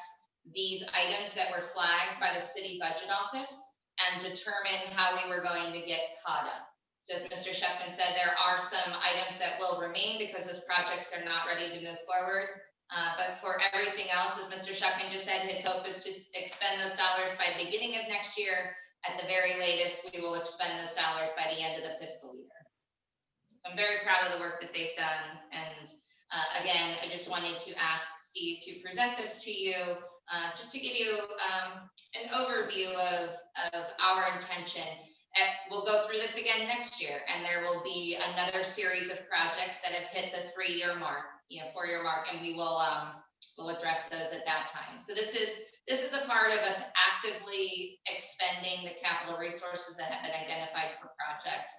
S6: these items that were flagged by the city budget office and determine how we were going to get caught up. So as Mr. Sheckman said, there are some items that will remain because those projects are not ready to move forward. But for everything else, as Mr. Sheckman just said, his hope is to expend those dollars by the beginning of next year. At the very latest, we will expend those dollars by the end of the fiscal year. So I'm very proud of the work that they've done. And again, I just wanted to ask Steve to present this to you, just to give you an overview of our intention. We'll go through this again next year, and there will be another series of projects that have hit the 3-year mark, 4-year mark, and we will we'll address those at that time. So this is a part of us actively expending the capital resources that have been identified for projects.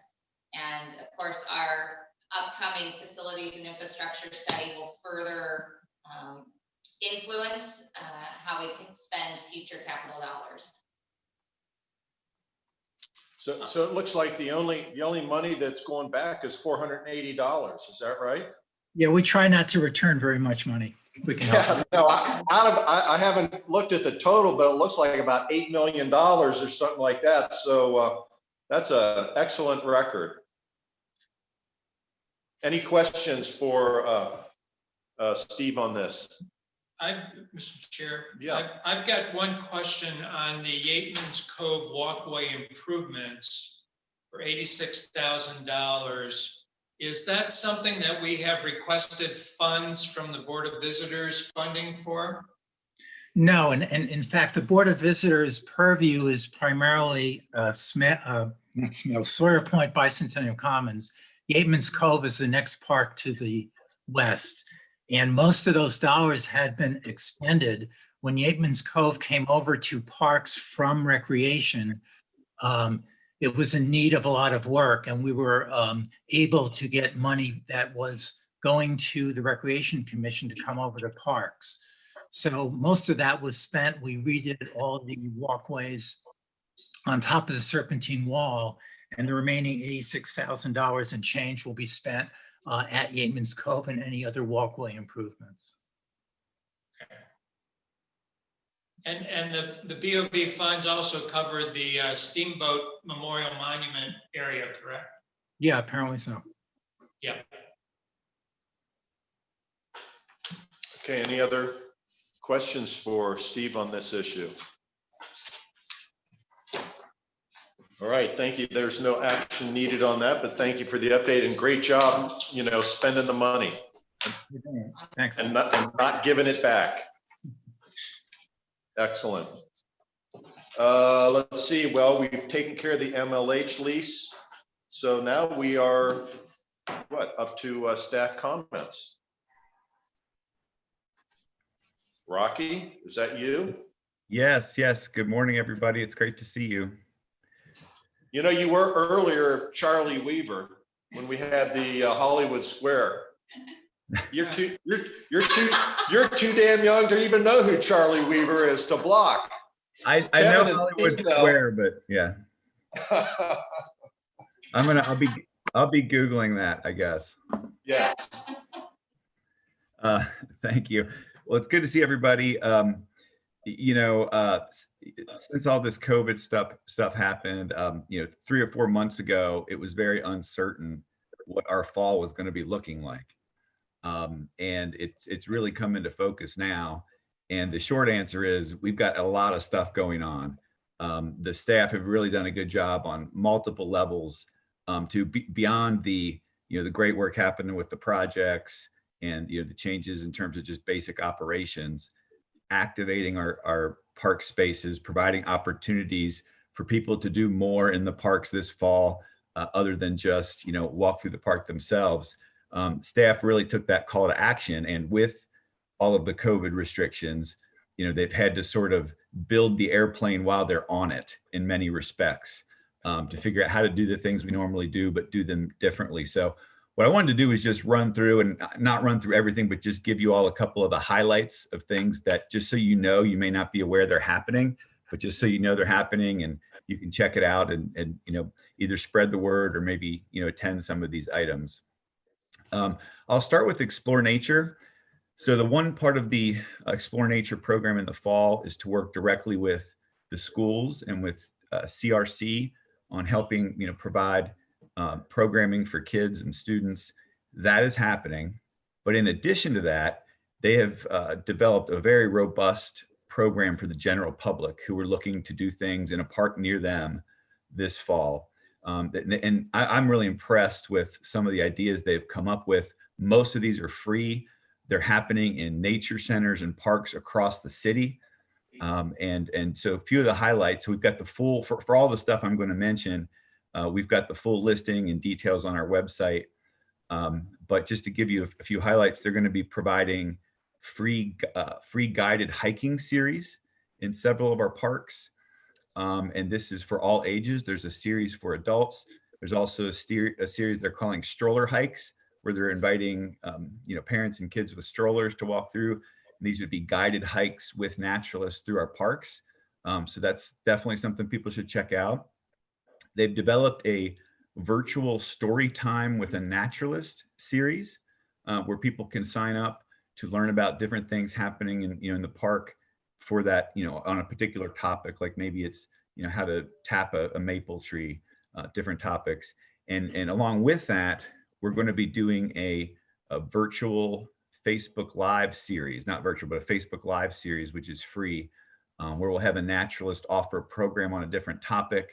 S6: And of course, our upcoming facilities and infrastructure study will further influence how we can spend future capital dollars.
S1: So it looks like the only money that's going back is $480. Is that right?
S14: Yeah, we try not to return very much money. We can help.
S1: Yeah, no, I haven't looked at the total, but it looks like about $8 million or something like that. So that's an excellent record. Any questions for Steve on this?
S4: Mr. Chair,
S1: Yeah.
S4: I've got one question on the Yateman's Cove walkway improvements for $86,000. Is that something that we have requested funds from the Board of Visitors funding for?
S14: No, and in fact, the Board of Visitors purview is primarily Sawyer Point Bicentennial Commons. Yateman's Cove is the next park to the west. And most of those dollars had been expended when Yateman's Cove came over to Parks from Recreation. It was in need of a lot of work, and we were able to get money that was going to the Recreation Commission to come over to Parks. So most of that was spent. We redid all the walkways on top of the serpentine wall, and the remaining $86,000 and change will be spent at Yateman's Cove and any other walkway improvements.
S4: And the BOV funds also covered the Steamboat Memorial Monument area, correct?
S14: Yeah, apparently so.
S4: Yeah.
S1: Okay, any other questions for Steve on this issue? All right, thank you. There's no action needed on that, but thank you for the update and great job, spending the money.
S14: Thanks.
S1: And not giving it back. Excellent. Let's see. Well, we've taken care of the MLH lease. So now we are, up to staff comments. Rocky, is that you?
S7: Yes. Good morning, everybody. It's great to see you.
S1: You were earlier Charlie Weaver when we had the Hollywood Square. You're too damn young to even know who Charlie Weaver is to block.
S7: I know Hollywood Square, but yeah. I'll be Googling that, I guess.
S1: Yes.
S7: Thank you. Well, it's good to see everybody. you know, since all this COVID stuff happened, you know, 3 or 4 months ago, it was very uncertain what our fall was going to be looking like. And it's really come into focus now. And the short answer is we've got a lot of stuff going on. The staff have really done a good job on multiple levels to be beyond the, you know, the great work happening with the projects and, you know, the changes in terms of just basic operations, activating our park spaces, providing opportunities for people to do more in the parks this fall, other than just, you know, walk through the park themselves. Staff really took that call to action, and with all of the COVID restrictions, you know, they've had to sort of build the airplane while they're on it in many respects, to figure out how to do the things we normally do, but do them differently. So what I wanted to do is just run through, and not run through everything, but just give you all a couple of the highlights of things that, just so you know, you may not be aware they're happening, but just so you know they're happening, and you can check it out and you know, either spread the word or maybe, you know, attend some of these items. I'll start with Explore Nature. So the one part of the Explore Nature program in the fall is to work directly with the schools and with CRC on helping, you know, provide programming for kids and students. That is happening. But in addition to that, they have developed a very robust program for the general public who are looking to do things in a park near them this fall. And I'm really impressed with some of the ideas they've come up with. Most of these are free. They're happening in nature centers and parks across the city. And so a few of the highlights, we've got the full, for all the stuff I'm going to mention, we've got the full listing and details on our website. But just to give you a few highlights, they're going to be providing free guided hiking series in several of our parks. And this is for all ages. There's a series for adults. There's also a series they're calling stroller hikes, where they're inviting you know, parents and kids with strollers to walk through. And these would be guided hikes with naturalists through our parks. So that's definitely something people should check out. They've developed a virtual story time with a naturalist series, where people can sign up to learn about different things happening in, you know, in the park for that, you know, on a particular topic, like maybe it's, you know, how to tap a maple tree, different topics. And along with that, we're going to be doing a virtual Facebook Live series, not virtual, but a Facebook Live series, which is free, where we'll have a naturalist offer a program on a different topic.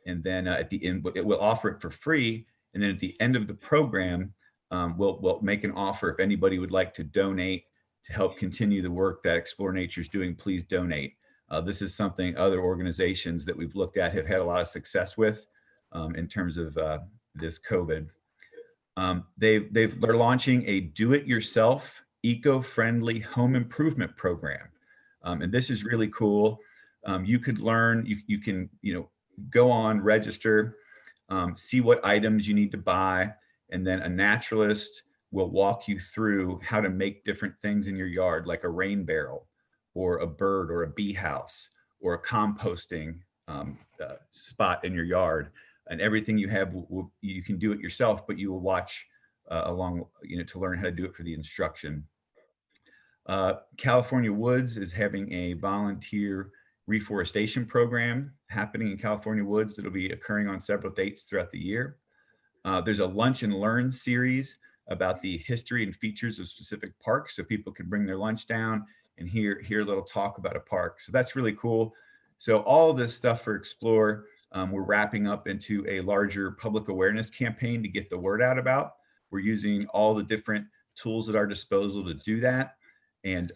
S7: And then at the end, it will offer it for free. And then at the end of the program, we'll make an offer. If anybody would like to donate to help continue the work that Explore Nature is doing, please donate. This is something other organizations that we've looked at have had a lot of success with in terms of this COVID. They're launching a do-it-yourself eco-friendly home improvement program. And this is really cool. You could learn, you can, you know, go on, register, see what items you need to buy, and then a naturalist will walk you through how to make different things in your yard, like a rain barrel or a bird or a bee house or a composting spot in your yard. And everything you have, you can do it yourself, but you will watch along, you know, to learn how to do it for the instruction. California Woods is having a volunteer reforestation program happening in California Woods. It'll be occurring on several dates throughout the year. There's a lunch and learn series about the history and features of specific parks, so people can bring their lunch down and hear a little talk about a park. So that's really cool. So all of this stuff for Explore, we're wrapping up into a larger public awareness campaign to get the word out about. We're using all the different tools at our disposal to do that. And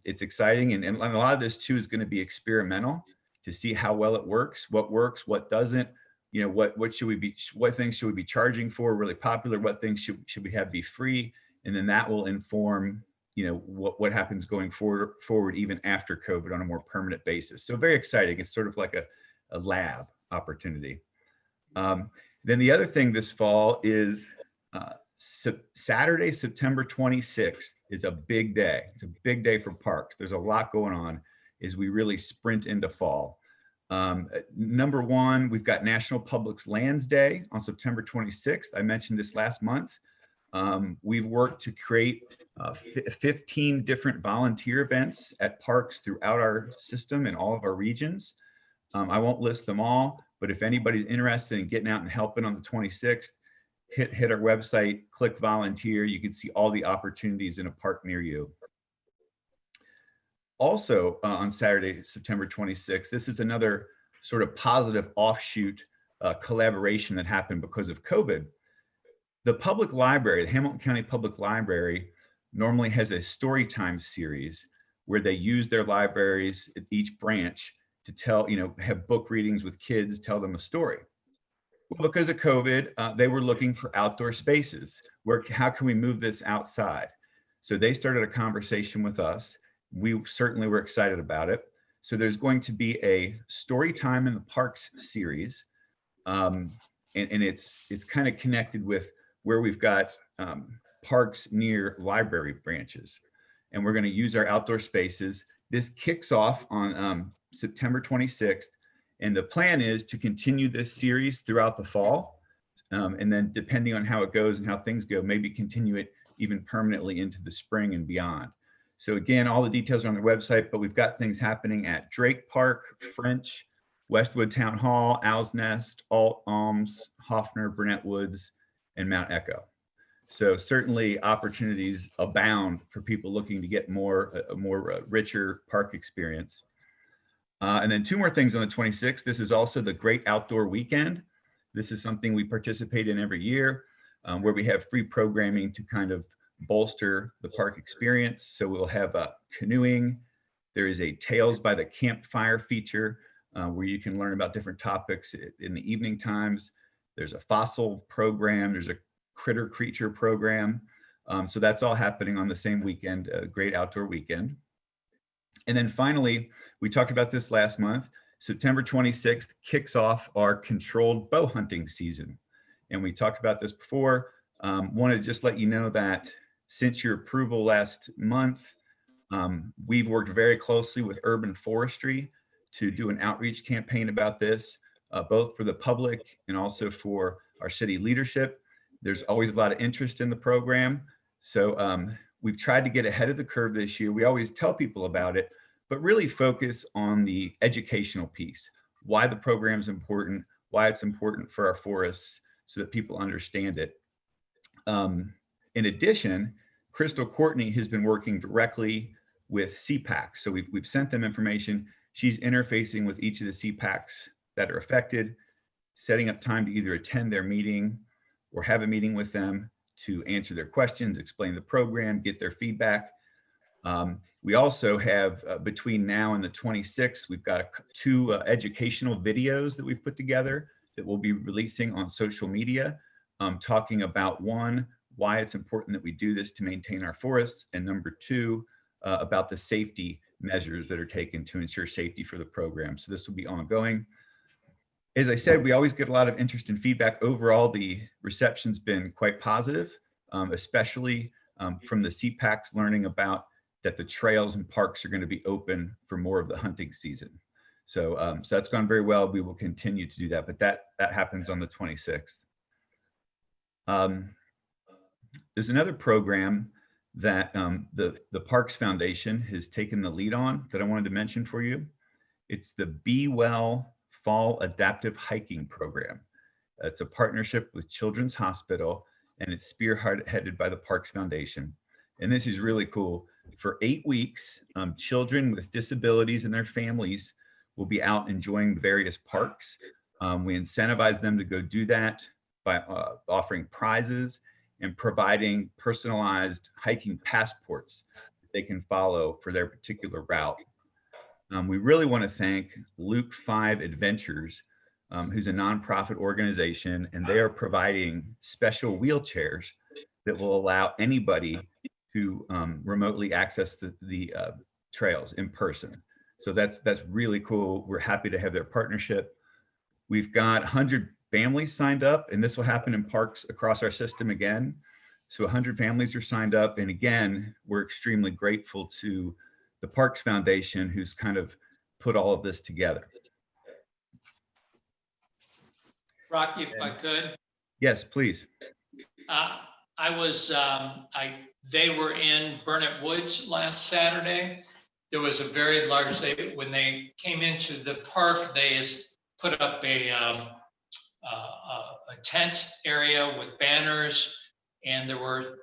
S7: it's exciting. And a lot of this too is going to be experimental to see how well it works, what doesn't, you know, what things should we be charging for, really popular, what things should we have be free. And then that will inform, you know, what happens going forward even after COVID on a more permanent basis. So very exciting. It's sort of like a lab opportunity. Then the other thing this fall is Saturday, September 26th is a big day. It's a big day for parks. There's a lot going on as we really sprint into fall. Number one, we've got National Publix Lands Day on September 26th. I mentioned this last month. We've worked to create 15 different volunteer events at parks throughout our system in all of our regions. I won't list them all, but if anybody's interested in getting out and helping on the 26th, hit our website, click volunteer. You can see all the opportunities in a park near you. Also on Saturday, September 26th, this is another sort of positive offshoot collaboration that happened because of COVID. The public library, the Hamilton County Public Library, normally has a story time series where they use their libraries at each branch to tell, have book readings with kids, tell them a story. Well, because of COVID, they were looking for outdoor spaces. How can we move this outside? So they started a conversation with us. We certainly were excited about it. So there's going to be a story time in the parks series. And it's kind of connected with where we've got parks near library branches. And we're going to use our outdoor spaces. This kicks off on September 26th. And the plan is to continue this series throughout the fall. And then depending on how it goes and how things go, maybe continue it even permanently into the spring and beyond. So again, all the details are on the website, but we've got things happening at Drake Park, French, Westwood Town Hall, Owl's Nest, Alt Alms, Hoffner, Burnett Woods, and Mount Echo. So certainly opportunities abound for people looking to get a more richer park experience. And then two more things on the 26th. This is also the Great Outdoor Weekend. This is something we participate in every year where we have free programming to kind of bolster the park experience. So we'll have canoeing. There is a Tales by the Campfire feature where you can learn about different topics in the evening times. There's a fossil program. There's a critter creature program. So that's all happening on the same weekend, a Great Outdoor Weekend. And then finally, we talked about this last month, September 26th kicks off our controlled bow hunting season. And we talked about this before. Wanted to just let you know that since your approval last month, we've worked very closely with Urban Forestry to do an outreach campaign about this, both for the public and also for our city leadership. There's always a lot of interest in the program. So we've tried to get ahead of the curve this year. We always tell people about it, but really focus on the educational piece, why the program is important, why it's important for our forests so that people understand it. In addition, Crystal Courtney has been working directly with CPACs. So we've sent them information. She's interfacing with each of the CPACs that are affected, setting up time to either attend their meeting or have a meeting with them to answer their questions, explain the program, get their feedback. We also have, between now and the 26th, we've got two educational videos that we've put together that we'll be releasing on social media, talking about one, why it's important that we do this to maintain our forests, and number two, about the safety measures that are taken to ensure safety for the program. So this will be ongoing. As I said, we always get a lot of interest and feedback. Overall, the reception's been quite positive, especially from the CPACs learning about that the trails and parks are going to be open for more of the hunting season. So, so that's gone very well. We will continue to do that, but that happens on the 26th. There's another program that the Parks Foundation has taken the lead on that I wanted to mention for you. It's the Be Well Fall Adaptive Hiking Program. It's a partnership with Children's Hospital, and it's spearheaded by the Parks Foundation. And this is really cool. For 8 weeks, children with disabilities and their families will be out enjoying the various parks. We incentivize them to go do that by offering prizes and providing personalized hiking passports that they can follow for their particular route. We really want to thank Luke 5 Adventures, who's a nonprofit organization, and they are providing special wheelchairs that will allow anybody to remotely access the trails in person. So that's really cool. We're happy to have their partnership. We've got 100 families signed up, and this will happen in parks across our system again. So 100 families are signed up. And again, we're extremely grateful to the Parks Foundation, who's kind of put all of this together.
S4: Rocky, if I could.
S7: Yes, please.
S4: They were in Burnett Woods last Saturday. There was a very large, when they came into the park, they put up a tent area with banners, and there were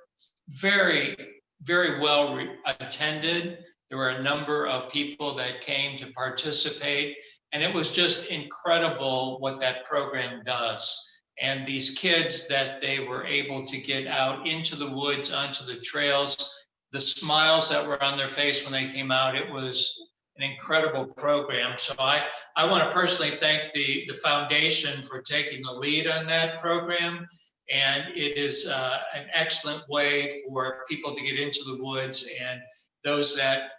S4: very, very well attended. There were a number of people that came to participate, and it was just incredible what that program does. And these kids that they were able to get out into the woods, onto the trails, the smiles that were on their face when they came out, it was an incredible program. So I want to personally thank the foundation for taking the lead on that program. And it is an excellent way for people to get into the woods, and those that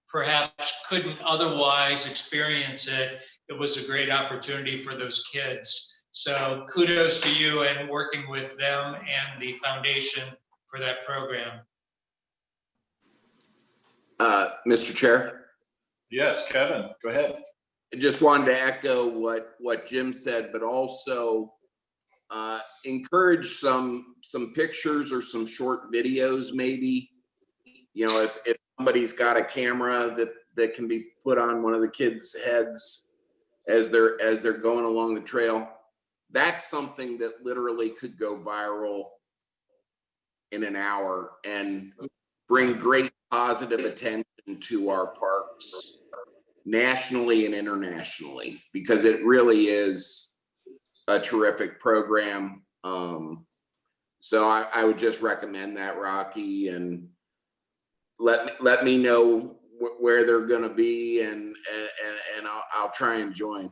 S4: perhaps couldn't otherwise experience it, it was a great opportunity for those kids. So kudos to you and working with them and the foundation for that program.
S9: Mr. Chair?
S1: Yes, Kevin, go ahead.
S9: I just wanted to echo what Jim said, but also encourage some pictures or some short videos, maybe. You know, if somebody's got a camera that can be put on one of the kids' heads as they're going along the trail, that's something that literally could go viral in an hour and bring great positive attention to our parks nationally and internationally, because it really is a terrific program. So I would just recommend that, Rocky, and let me know where they're going to be, and I'll try and join.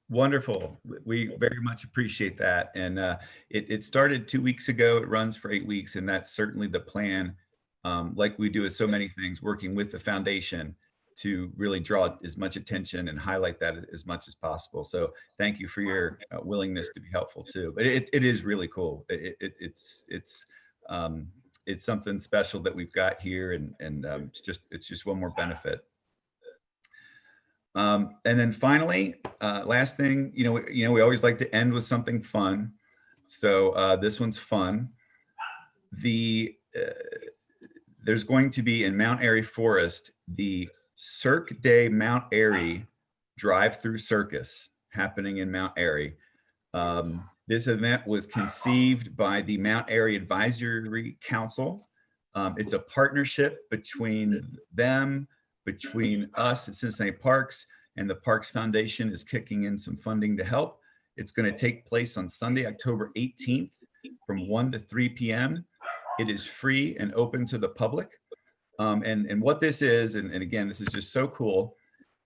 S7: Wonderful. We very much appreciate that. And it started 2 weeks ago. It runs for 8 weeks, and that's certainly the plan. Like we do with so many things, working with the foundation to really draw as much attention and highlight that as much as possible. So thank you for your willingness to be helpful too. But it is really cool. It's something special that we've got here, and it's just one more benefit. And then finally, last thing, we always like to end with something fun. So this one's fun. There's going to be in Mount Airy Forest, the Cirque Day Mount Airy drive-through circus happening in Mount Airy. This event was conceived by the Mount Airy Advisory Council. It's a partnership between them, between us at Cincinnati Parks, and the Parks Foundation is kicking in some funding to help. It's going to take place on Sunday, October 18th from 1 to 3 p.m. It is free and open to the public. And what this is, and again, this is just so cool,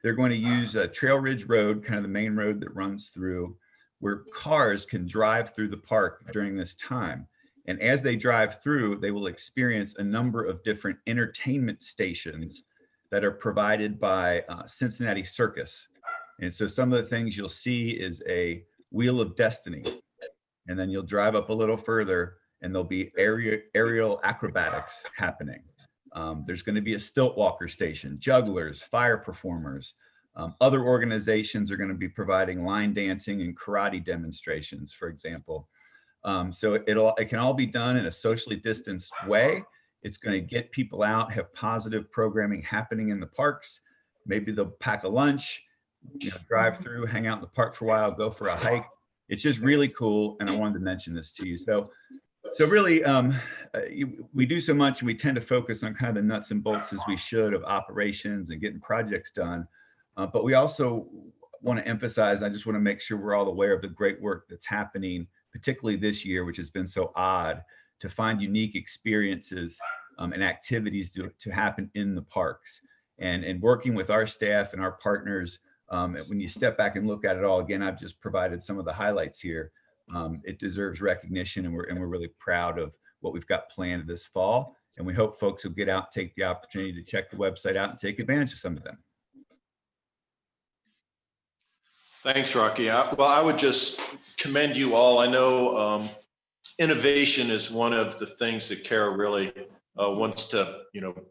S7: they're going to use a Trail Ridge Road, kind of the main road that runs through, where cars can drive through the park during this time. And as they drive through, they will experience a number of different entertainment stations that are provided by Cincinnati Circus. And so some of the things you'll see is a Wheel of Destiny. And then you'll drive up a little further and there'll be aerial acrobatics happening. There's going to be a stilt walker station, jugglers, fire performers. Other organizations are going to be providing line dancing and karate demonstrations, for example. So it can all be done in a socially distanced way. It's going to get people out, have positive programming happening in the parks. Maybe they'll pack a lunch, drive through, hang out in the park for a while, go for a hike. It's just really cool. And I wanted to mention this to you. So really, we do so much, and we tend to focus on kind of the nuts and bolts, as we should, of operations and getting projects done. But we also want to emphasize, and I just want to make sure we're all aware of the great work that's happening, particularly this year, which has been so odd, to find unique experiences and activities to happen in the parks. And working with our staff and our partners, when you step back and look at it all, again, I've just provided some of the highlights here. It deserves recognition, and we're really proud of what we've got planned this fall. And we hope folks will get out, take the opportunity to check the website out and take advantage of some of them.
S1: Thanks, Rocky. I would just commend you all. I know innovation is one of the things that Kara really wants to,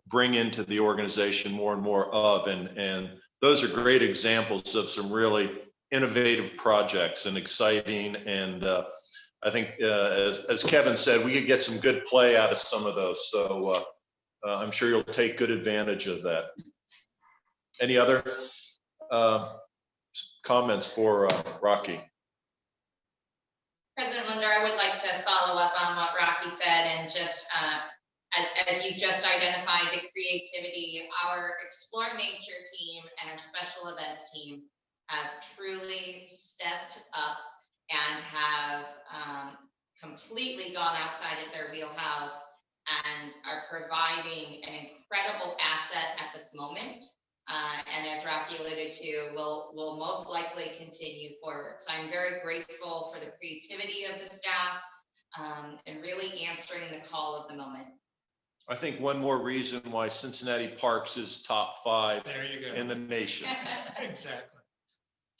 S1: bring into the organization more and more of, and those are great examples of some really innovative projects and exciting and I think, as Kevin said, we could get some good play out of some of those. So I'm sure you'll take good advantage of that. Any other comments for Rocky?
S6: President Linder, I would like to follow up on what Rocky said and just as you just identified the creativity, our Explore Nature team and our special events team have truly stepped up and have completely gone outside of their wheelhouse and are providing an incredible asset at this moment. And as Rocky alluded to, will most likely continue forward. So I'm very grateful for the creativity of the staff and really answering the call of the moment.
S1: I think one more reason why Cincinnati Parks is top 5
S4: There you go.
S1: in the nation.
S4: Exactly.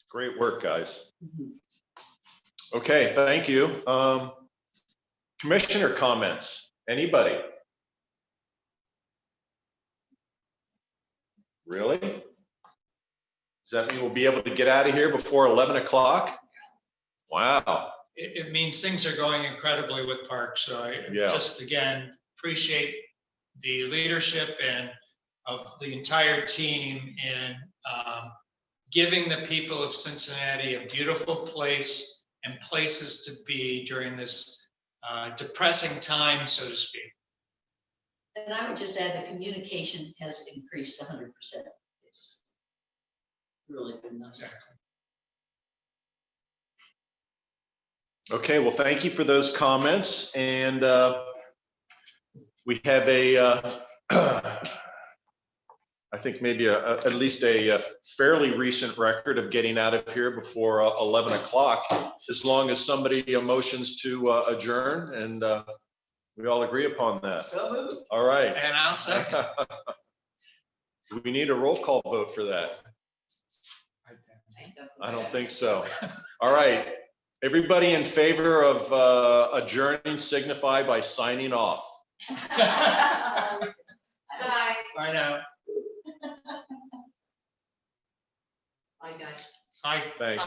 S1: Great work, guys. Okay, thank you. Commissioner comments, anybody? Really? Does that mean we'll be able to get out of here before 11 o'clock? Wow.
S4: It means things are going incredibly with parks. So I just, again, appreciate the leadership and of the entire team in giving the people of Cincinnati a beautiful place and places to be during this depressing time, so to speak.
S16: And I would just add the communication has increased 100%. It's really been nice.
S1: Okay, well, thank you for those comments. And we have a, I think maybe at least a fairly recent record of getting out of here before 11 o'clock, as long as somebody motions to adjourn, and we all agree upon that.
S16: So moved.
S1: All right.
S4: And I'll second.
S1: We need a roll call vote for that. I don't think so. All right. Everybody in favor of adjourning signify by signing off.
S16: Bye.
S4: Bye now.
S16: Bye, guys.
S4: Bye.
S1: Thanks.